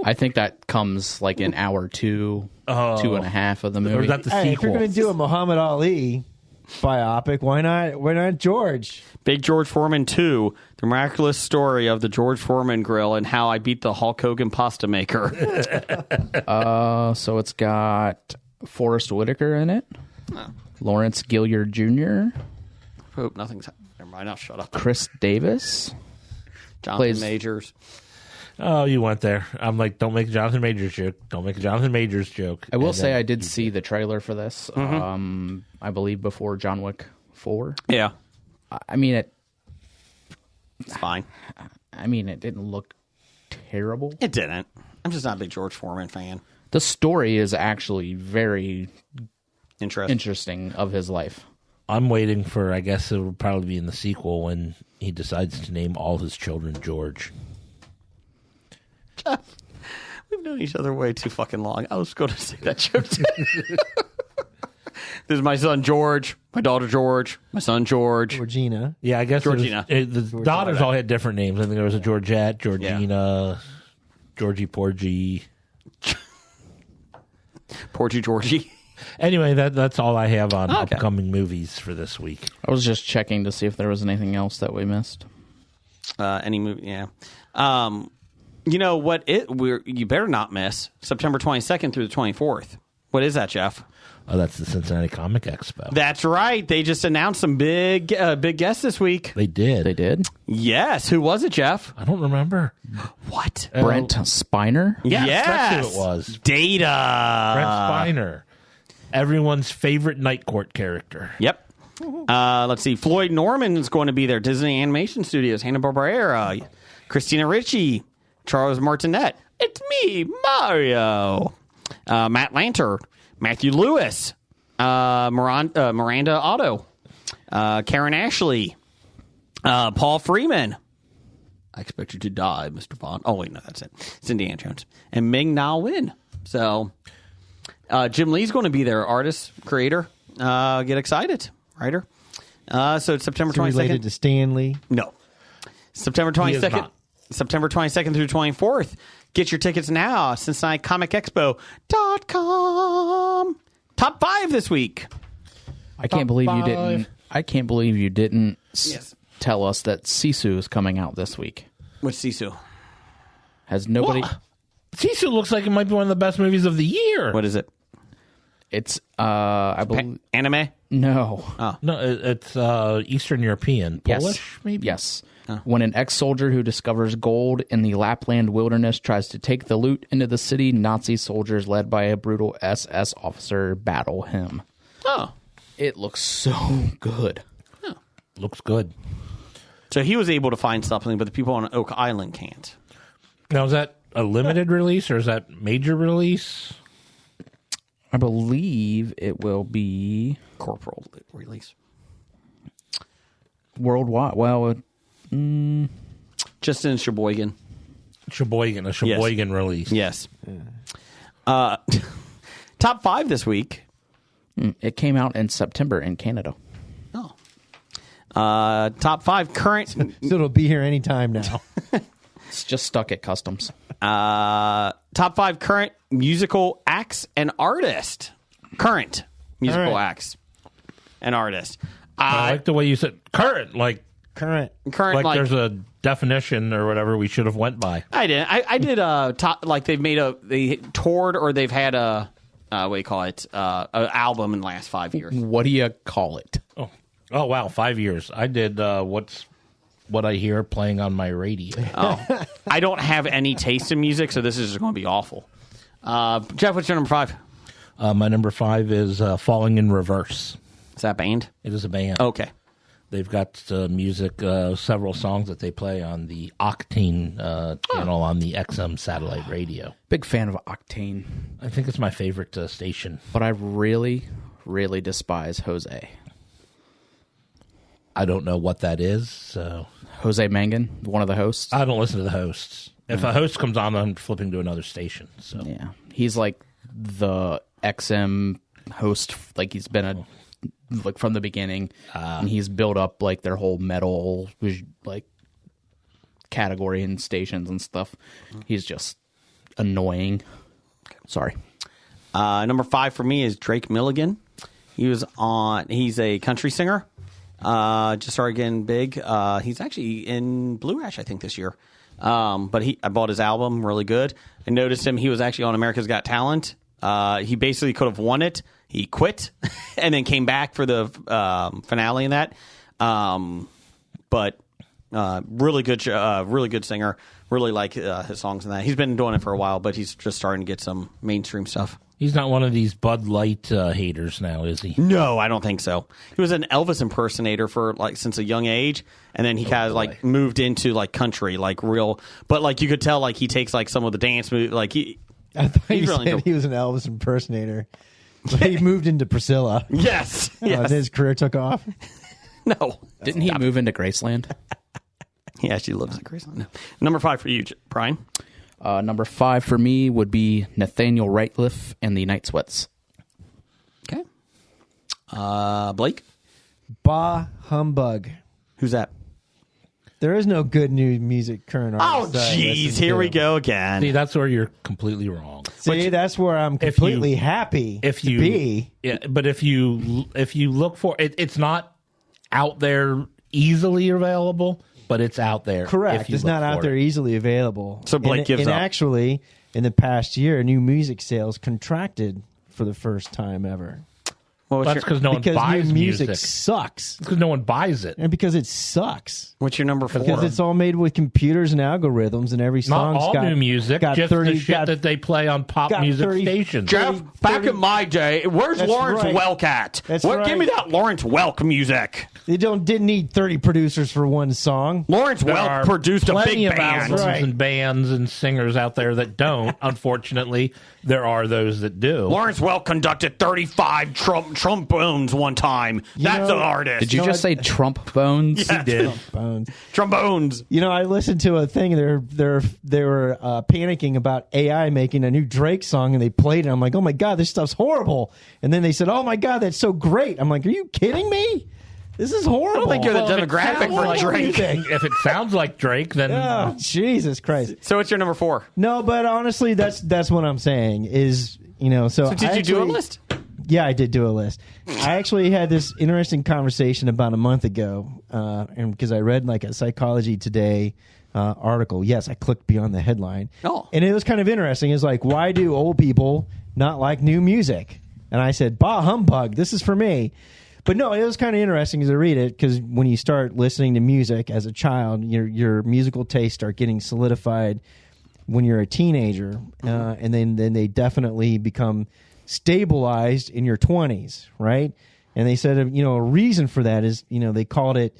I think that comes like in hour 2, 2.5 of the movie. Or is that the Hey, if you're sequel? going to do a Muhammad Ali biopic, why not George? Big George Foreman 2, The Miraculous Story of the George Foreman Grill and How I Beat the Hulk Hogan Pasta Maker. So it's got Forrest Whitaker in it. Lawrence Gilliard Jr. Hope nothing's... Never mind, I'll shut up. Chris Davis. Jonathan plays- Majors. Oh, you went there. I'm like, don't make a Jonathan Majors joke. Don't make a Jonathan Majors joke. I will And say then I did see the trailer for this. I believe before John Wick 4. Yeah, I mean it. it's fine. I mean it didn't look terrible. It didn't. I'm just not a big George Foreman fan. The story is actually very Interesting. interesting of his life. I'm waiting for, I guess it will probably be in the sequel when he decides to name all his children George. We've known each other way too fucking long. I was going to say that joke too. This is my son George, my daughter George, my son George. Georgina. Yeah, I guess Georgina. the daughters all had different names. I think there was a Georgette, Georgina, Georgie Porgy. Porgy Georgie. Anyway, that's all I have on Okay. upcoming movies for this week. I was just checking to see if there was anything else that we missed. Any movie, yeah. You know what? You better not miss September 22nd through the 24th. What is that, Jeff? Oh, that's the Cincinnati Comic Expo. That's right. They just announced some big guests this week. They did. They did? Yes. Who was it, Jeff? I don't remember. What? Brent Spiner? Yes. That's who it was. Data. Brent Spiner. Everyone's favorite Night Court character. Yep. Let's see. Floyd Norman is going to be there. Disney Animation Studios, Hanna-Barbera, Christina Ricci, Charles Martinet. It's me, Mario. Matt Lanter, Matthew Lewis, Miranda Otto, Karen Ashley, Paul Freeman. I expect you to die, Mr. Bond. Oh, wait, no, that's it. It's Indiana Jones. And Ming-Na Wen. So, Jim Lee's going to be there, artist, creator. Get excited, writer. So it's September 22nd. Related to Stan Lee? No. September 22nd. September 22nd through 24th. Get your tickets now. CincinnatiComicExpo.com. Top 5 this week. I can't believe you didn't Yes. tell us that Sisu is coming out this week. Which Sisu? Has nobody? Well, Sisu looks like it might be one of the best movies of the year. What is it? It's I believe anime. No. Oh. No, it's Eastern European, Polish, maybe. Yes. When an ex-soldier who discovers gold in the Lapland wilderness tries to take the loot into the city, Nazi soldiers led by a brutal SS officer battle him. Oh. It looks so good. Oh. Looks good. So he was able to find something, but the people on Oak Island can't. Now, is that a limited release or is that major release? I believe it will be corporal release. Worldwide. Well, just in Sheboygan. A Sheboygan release. Yes. Top 5 this week. It came out in September in Canada. Oh. Top 5 current. So it'll be here anytime now. It's just stuck at customs. Top 5 current musical acts and artists. Current musical acts and artists. I like the way you said current, like current, like there's a definition or whatever we should have went by. I did. I did top, like they toured or they've had a what do you call it? An album in the last 5 years. What do you call it? Oh wow, 5 years. I did what I hear playing on my radio. Oh, I don't have any taste in music, so this is going to be awful. Jeff, what's your number 5? My number 5 is Falling in Reverse. Is that a band? It is a band. Okay. They've got music, several songs that they play on the Octane channel on the XM satellite radio. Big fan of Octane. I think it's my favorite station. But I really, really despise Jose. I don't know what that is. So Jose Mangan, one of the hosts. I don't listen to the hosts. If a host comes on, I'm flipping to another station. So yeah, he's like the XM host. Like he's been like from the beginning, and he's built up like their whole metal like category and stations and stuff. He's just annoying. Sorry. Number 5 for me is Drake Milligan. He's a country singer. Just started getting big. He's actually in Blue Ash, I think, this year. But I bought his album, really good. I noticed him. He was actually on America's Got Talent. He basically could have won it. He quit and then came back for the finale in that. But really good singer. Really like his songs and that. He's been doing it for a while, but he's just starting to get some mainstream stuff. He's not one of these Bud Light haters now, is he? No, I don't think so. He was an Elvis impersonator for since a young age, and then he kind of moved into country, real. But you could tell he takes some of the dance moves. I thought you said he was an Elvis impersonator. He moved into Priscilla. Yes. His career took off. No, didn't he move into Graceland? He actually lives in Graceland. No. Number 5 for you, Brian. Number 5 for me would be Nathaniel Rateliff and the Night Sweats. Okay. Blake? Bah Humbug. Who's that? There is no good new music current artist. Oh, jeez. Here we go again. See, that's where you're completely wrong. See, that's where I'm completely happy to be. Yeah, but if you look for it, it's not out there easily available. but it's out there. Correct. if you It's look not out for there it. easily available. So Blake gives and up. actually, in the past year, new music sales contracted for the first time ever. Well, That's because no one Because buys new music music. sucks. Because no one buys it. And because it sucks. what's your number 4? Because it's all made with computers and algorithms, and every Not song's all got new music, got just 30, the shit got- that they play on pop got music 30 stations. Jeff, back in my day, where's That's Lawrence right. Welk at? That's Give right. me that Lawrence Welk music. They didn't need 30 producers for one song. Lawrence There Welk are produced a plenty big of band. albums Right. and bands and singers out there that don't. Unfortunately, there are those that do. Lawrence Welk conducted 35 trombones one time. That's know- an artist. Did you just say Trump bones? Yeah. did. Bones. Trombones. You know, I listened to a thing. They were panicking about AI making a new Drake song, and they played it. I'm like, oh my god, this stuff's horrible. And then they said, oh my god, that's so great. I'm like, are you kidding me? This is horrible. I don't think you're the Well, if it demographic sounds for like Drake. If it sounds like Drake, then Oh, Jesus Christ. So what's your number 4? No, but honestly, that's what I'm saying is, you know, so Did you do a list? Yeah, I did do a list. I actually had this interesting conversation about a month ago, and because I read like a Psychology Today article. Yes, I clicked beyond the headline. Oh. And it was kind of interesting. It's like, why do old people not like new music? And I said, bah humbug, this is for me. But no, it was kind of interesting as I read it, because when you start listening to music as a child, your musical tastes start getting solidified when you're a teenager, and then they definitely become stabilized in your 20s, right? And they said, you know, a reason for that is, you know, they called it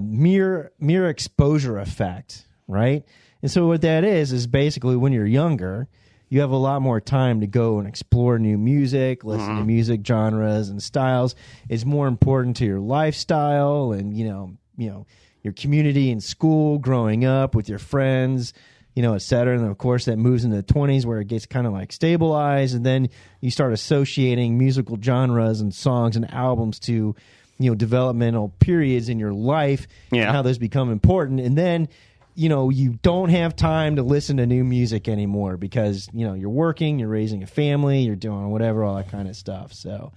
mere exposure effect, right? And so what that is basically when you're younger, you have a lot more time to go and explore new music, listen to music genres and styles. It's more important to your lifestyle and, you know, your community in school, growing up with your friends, you know, et cetera. And then, of course, that moves into the 20s where it gets kind of like stabilized. And then you start associating musical genres and songs and albums to, you know, developmental periods in your life and how those become important. And then, you know, you don't have time to listen to new music anymore because, you know, you're working, you're raising a family, you're doing whatever, all that kind of stuff. So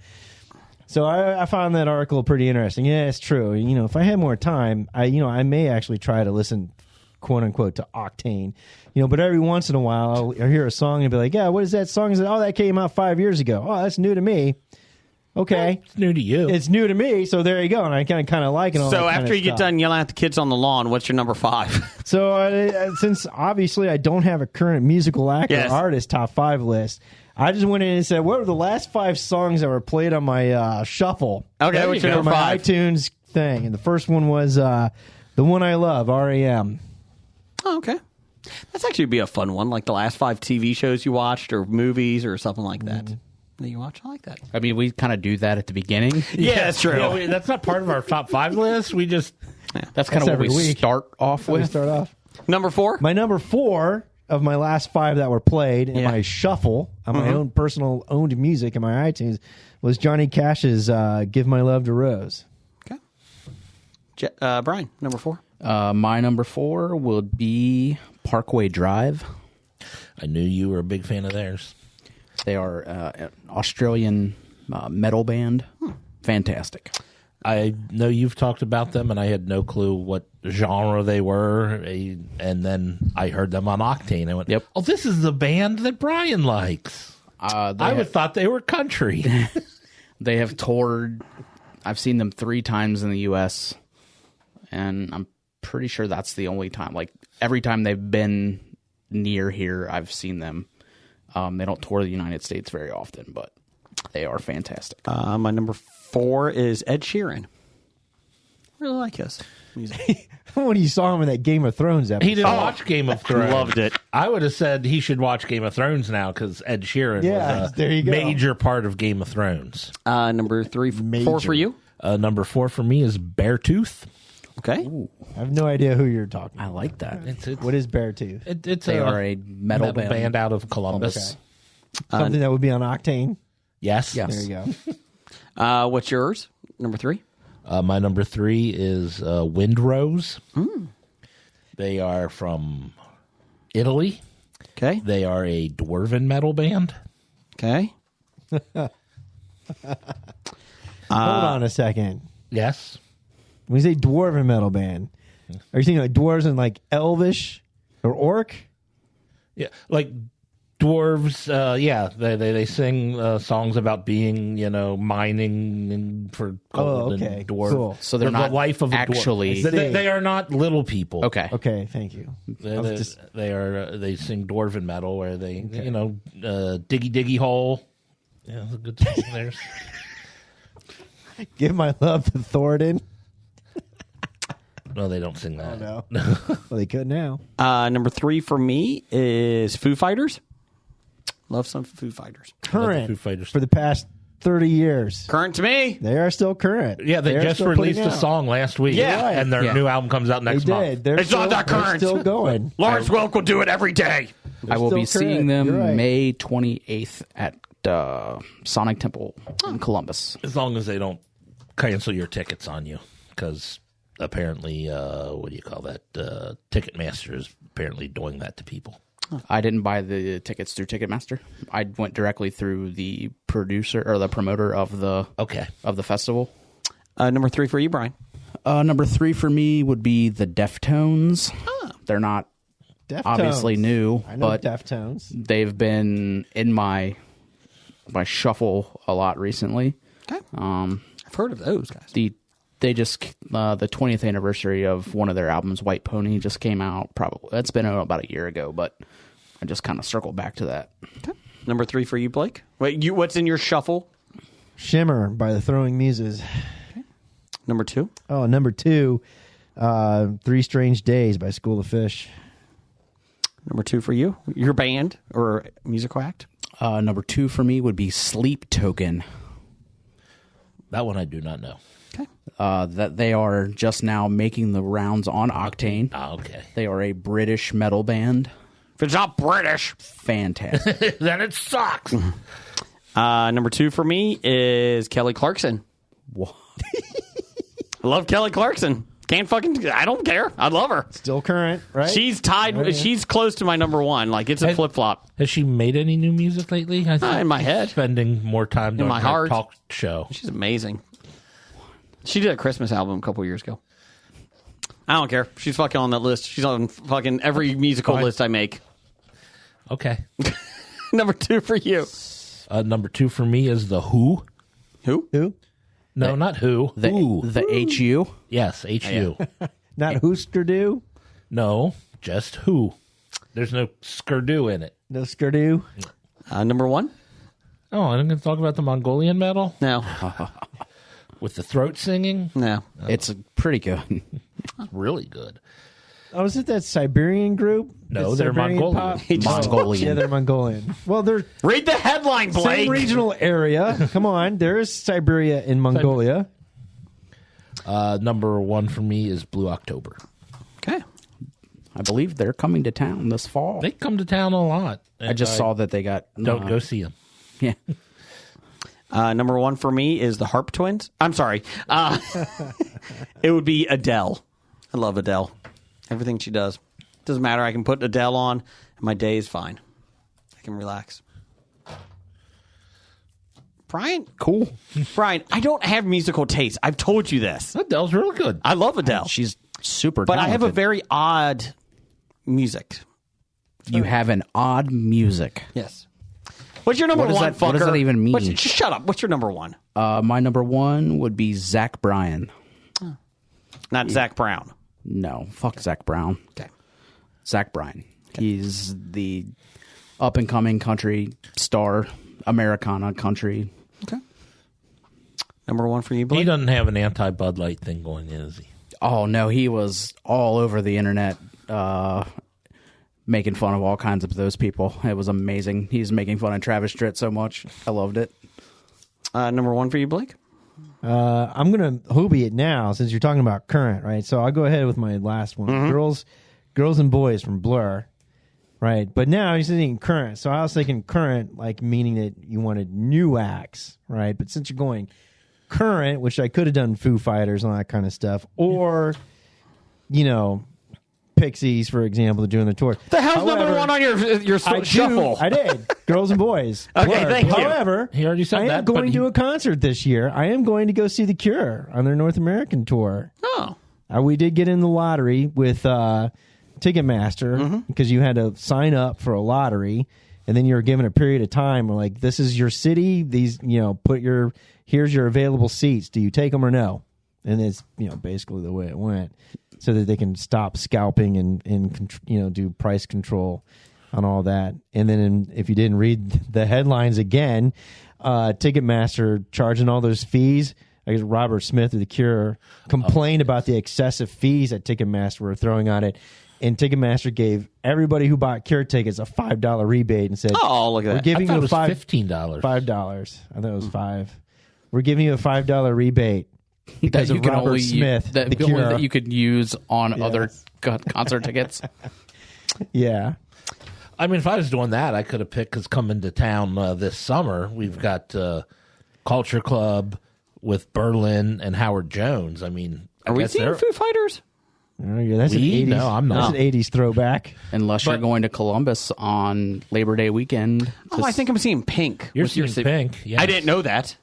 I found that article pretty interesting. Yeah, it's true. You know, if I had more time, I may actually try to listen, quote unquote, to Octane. You know, but every once in a while I'll hear a song and be like, yeah, what is that song? Oh, that came out 5 years ago. Oh, that's new to me. Okay. it's new to you. It's new to me, so there you go. And I kind of like it. So after you get done yelling at the kids on the lawn, what's your number 5? So since obviously I don't have a current musical act or artist top 5 list, I just went in and said, what were the last 5 songs that were played on my shuffle? Okay, what's your number 5? My iTunes thing. And the first one was The One I Love, R.E.M. Oh, okay. That's actually be a fun one, like the last 5 TV shows you watched or movies or something like that. That you watch? I like that. I mean, we kind of do that at the beginning. Yeah, that's true. Yeah, that's not part of our top 5 list. We just That's kind of what every we week. start off We with. start off. Number 4? My number 4 of my last 5 that were played in my shuffle on my own personal owned music in my iTunes was Johnny Cash's Give My Love to Rose. Okay. Brian, number 4? My number 4 would be Parkway Drive. I knew you were a big fan of theirs. They are an Australian metal band. Fantastic. I know you've talked about them, and I had no clue what genre they were. And then I heard them on Octane. I went, Yep. "Oh, this is the band that Brian likes." I thought they were country. They have toured. I've seen them 3 times in the U.S., and I'm pretty sure that's the only time. Like, every time they've been near here, I've seen them. They don't tour the United States very often, but they are fantastic. My number 4 is Ed Sheeran. Really like his music. When you saw him in that Game of Thrones episode. He didn't watch Game of Thrones. Loved it. I would have said he should watch Game of Thrones now because Ed Sheeran was there you a go. major part of Game of Thrones. Number 3, 4 for you? Number 4 for me is Beartooth. Okay. I have no idea who you're talking I about. like that. What is Beartooth? It's They are a metal band. out of Columbus. Okay. Something that would be on Octane? Yes. Yes. There you go. What's yours? Number 3? My number 3 is Windrose. They are from Italy. Okay. They are a dwarven metal band. Okay. Hold on a second. Yes. When you say dwarven metal band, Are you thinking like dwarves and like Elvish or Orc? Yeah, like dwarves. They sing songs about being, mining for gold. Okay, and dwarf. cool. So they're not the life of a actually. dwarf. They are not little people. Okay. Okay, thank you. They sing dwarven metal where they diggy diggy hole. Yeah, that's a good song there. Give my love to Thoradin. No, they don't sing that. Oh, no. Well, they could now. Number 3 for me is Foo Fighters. Love some Foo Fighters. Current Foo Fighters. for the past 30 years. Current to me. They are still current. Yeah, they are just still released putting a out. song last week. Yeah. And their new album comes out They next month. did. They're It's not that they're current. still going. Lawrence Welk will do it every day. I will be still seeing current. them You're right. May 28th at Sonic Temple in Columbus. As long as they don't cancel your tickets on you. Because apparently, Ticketmaster is apparently doing that to people. I didn't buy the tickets through Ticketmaster. I went directly through the producer or the promoter of the festival. Number 3 for you, Brian. Number 3 for me would be the Deftones. They're not Deftones. obviously new, I know but Deftones. they've been in my shuffle a lot recently. Okay. I've heard of those guys. They just the 20th anniversary of one of their albums, White Pony, just came out. Probably that's been about a year ago, but I just kind of circled back to that. Okay. Number 3 for you, Blake. Wait, what's in your shuffle? Shimmer by the Throwing Muses. Okay. Number 2. Oh, number 2, 3 Strange Days by School of Fish. Number 2 for you. Your band or musical act. Number 2 for me would be Sleep Token. That one I do not know. Okay. That they are just now making the rounds on Octane. Okay. They are a British metal band. If it's not British, fantastic. Then it sucks. Number 2 for me is Kelly Clarkson. What? I love Kelly Clarkson. I don't care. I love her. Still current, right? She's tied. Oh, yeah. She's close to my number 1. Like, it's a flip flop. Has she made any new music lately? I think In my head. spending more time doing my her heart. talk show. She's amazing. She did a Christmas album a couple years ago. I don't care. She's fucking on that list. She's on fucking every musical list I make. Okay. Number 2 for you. Number 2 for me is the Who. Who? No, not Who. Who. The HU. Yes, HU. Not Hoosker-Doo? No, just Who. There's no Skirdu in it. No Skirdu? Number 1? Oh, I'm going to talk about the Mongolian metal No. with the throat singing. No. It's pretty good. Really good. Oh, is it that Siberian group? No, That they're Siberian Mongolian. pop? Mongolian. Yeah, they're Mongolian. Well, they're Read the headline, Blake. same regional area. Come on, there is Siberia in Mongolia. Number 1 for me is Blue October. Okay. I believe they're coming to town this fall. They come to town a lot. I just saw that they got. Don't go see them. Yeah. Number 1 for me is the Harp Twins. I'm sorry. It would be Adele. I love Adele. Everything she does. Doesn't matter. I can put Adele on, and my day is fine. I can relax. Brian? Cool. Brian, I don't have musical taste. I've told you this. Adele's really good. I love Adele. She's super But talented. I have a very odd music. You have an odd music. Yes. What's your number What does 1, that- fucker? what does that even mean? Just shut up. What's your number 1? My number 1 would be Zach Bryan. Not Zach Brown. No, fuck Zach Brown. Okay. Zach Bryan. He's the up and coming country star, Americana country. Okay. Number 1 for you, He Blake? doesn't have an anti-Bud Light thing going in, is he? Oh no, he was all over the internet, making fun of all kinds of those people. It was amazing. He's making fun of Travis Tritt so much. I loved it. Number 1 for you, Blake? I'm going to Hobie it now since you're talking about current, right? So I'll go ahead with my last one. Girls and Boys from Blur, right? But now he's thinking current. So I was thinking current, like meaning that you wanted new acts, right? But since you're going current, which I could have done Foo Fighters and all that kind of stuff, or, Pixies, for example, doing the tour. The hell's number 1 on your shuffle? I did. Girls and Boys. Okay, Blur. thank you. However, He already said I am that, going but to a concert this year. I am going to go see The Cure on their North American tour. Oh. We did get in the lottery with Ticketmaster because you had to sign up for a lottery, and then you were given a period of time. We're like, this is your city. These, here's your available seats. Do you take them or no? And it's basically the way it went, so that they can stop scalping and do price control on all that. And then if you didn't read the headlines again, Ticketmaster charging all those fees. I guess Robert Smith of The Cure complained about the excessive fees that Ticketmaster were throwing on it. And Ticketmaster gave everybody who bought Cure tickets a $5 rebate and said, "Oh, look at that! We're giving you $15. $5. I thought it was $5. We're giving you a $5 rebate because of Robert Smith, The Cure, that you could use on other concert tickets." Yeah. I mean, if I was doing that, I could have picked, because coming to town this summer, we've got Culture Club with Berlin and Howard Jones. I mean, are we seeing Foo Fighters? Oh, yeah, that's an 80s. No, I'm not. That's an 80s throwback. Unless you're going to Columbus on Labor Day weekend. I think I'm seeing Pink. You're seeing Pink. Yes. I didn't know that.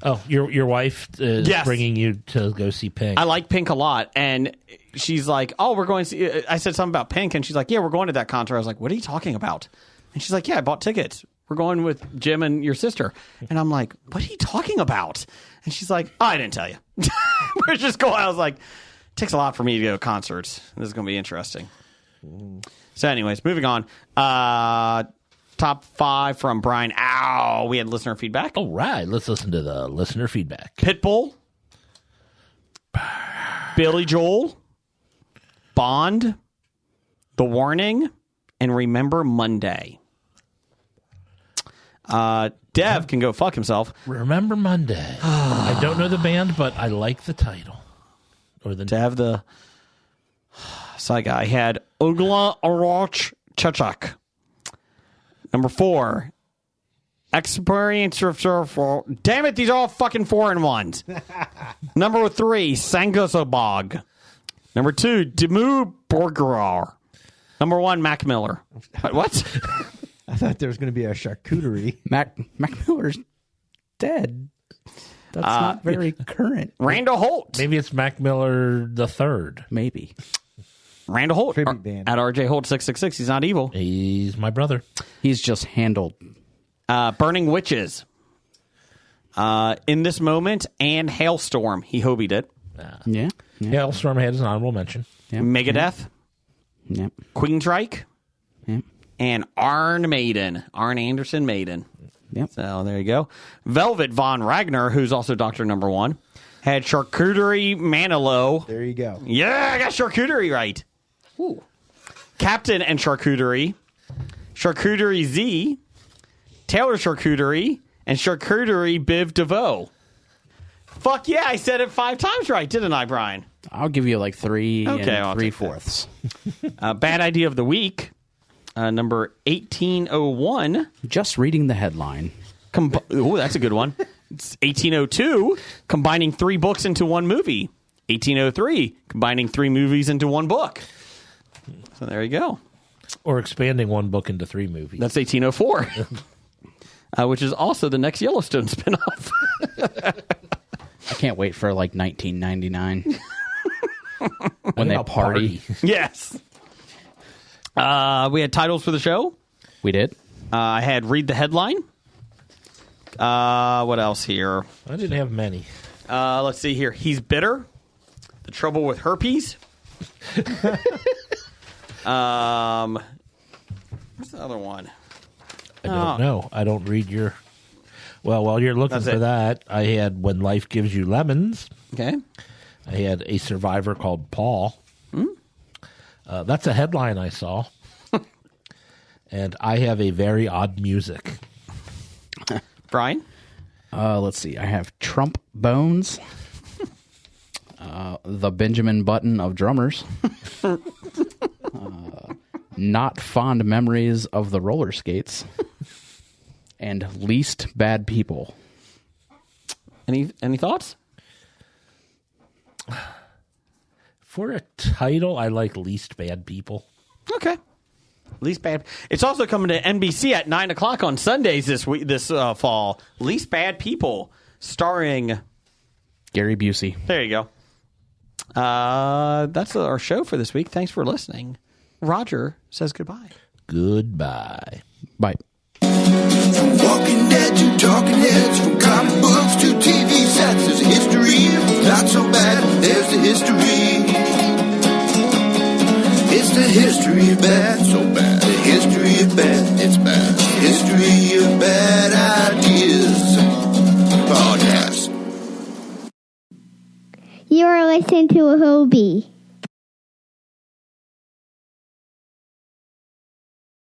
Oh, your wife is bringing you to go see Pink. I like Pink a lot, and she's like, "Oh, we're going to see." I said something about Pink, and she's like, "Yeah, we're going to that concert." I was like, "What are you talking about?" And she's like, "Yeah, I bought tickets. We're going with Jim and your sister." And I'm like, "What are you talking about?" And she's like, "Oh, I didn't tell you." We're just going. I was like, "It takes a lot for me to go to concerts. This is going to be interesting." So, anyways, moving on. Top 5 from Brian. Ow, we had listener feedback. All right, let's listen to the listener feedback. Pitbull, Billy Joel, Bond, The Warning, and Remember Monday. Dev can go fuck himself. Remember Monday. I don't know the band, but I like the title. Or the Dev, the side guy, had Ugla Aroch Chachak. Number 4, Experience of Surfer. Damn it, these are all fucking foreign ones. Number 3, Sangosobog. Number 2, Demu Borgerar. Number 1, Mac Miller. What? I thought there was going to be a charcuterie. Mac Miller's dead. That's not very current. Randall Holt. Maybe it's Mac Miller the Third. Maybe. Randall Holt. Tribute band. At RJ Holt 666. He's not evil. He's my brother. He's just handled. Burning Witches. In This Moment and Hailstorm. He hobied it. Yeah. Hailstorm had an honorable mention. Yep. Megadeth. Yep. Queensryche. Yep. And Arn Maiden. Arn Anderson Maiden. Yep. So there you go. Velvet Von Ragnar, who's also Doctor Number 1, had Charcuterie Manilow. There you go. Yeah, I got Charcuterie right. Ooh. Captain and Charcuterie. Charcuterie Z. Taylor Charcuterie. And Charcuterie Biv DeVoe. Fuck yeah, I said it 5 times right, didn't I, Brian? I'll give you like 3 Okay, and I'll take 3/4. Bad Idea of the Week. Number 1801. Just reading the headline. Oh, that's a good one. It's 1802, combining 3 books into 1 movie. 1803, combining 3 movies into 1 book. So there you go. Or expanding 1 book into 3 movies. That's 1804, which is also the next Yellowstone spinoff. I can't wait for like 1999 when they party. Yes. We had titles for the show. We did. I had Read the Headline. What else here? I didn't have many. Let's see here. He's Bitter. The Trouble with Herpes. What's the other one? I don't know. I don't read your... Well, while you're looking for that, I had When Life Gives You Lemons. Okay. I had A Survivor Called Paul. That's a headline I saw. And I have A Very Odd Music. Brian? Let's see. I have Trump Bones. The Benjamin Button of Drummers. Not Fond Memories of the Roller Skates. And Least Bad People. Any thoughts? For a title, I like Least Bad People. Okay. Least Bad. It's also coming to NBC at 9 o'clock on Sundays this fall. Least Bad People, starring Gary Busey. There you go. That's our show for this week. Thanks for listening. Roger says goodbye. Goodbye. Bye. From Walking Dead to Talking Heads, from comic books to TV sets, there's a history. Not so bad, there's the history. It's the history of bad, so bad. The history of bad, it's bad. History of bad ideas. Podcast. You are listening to a Hobie.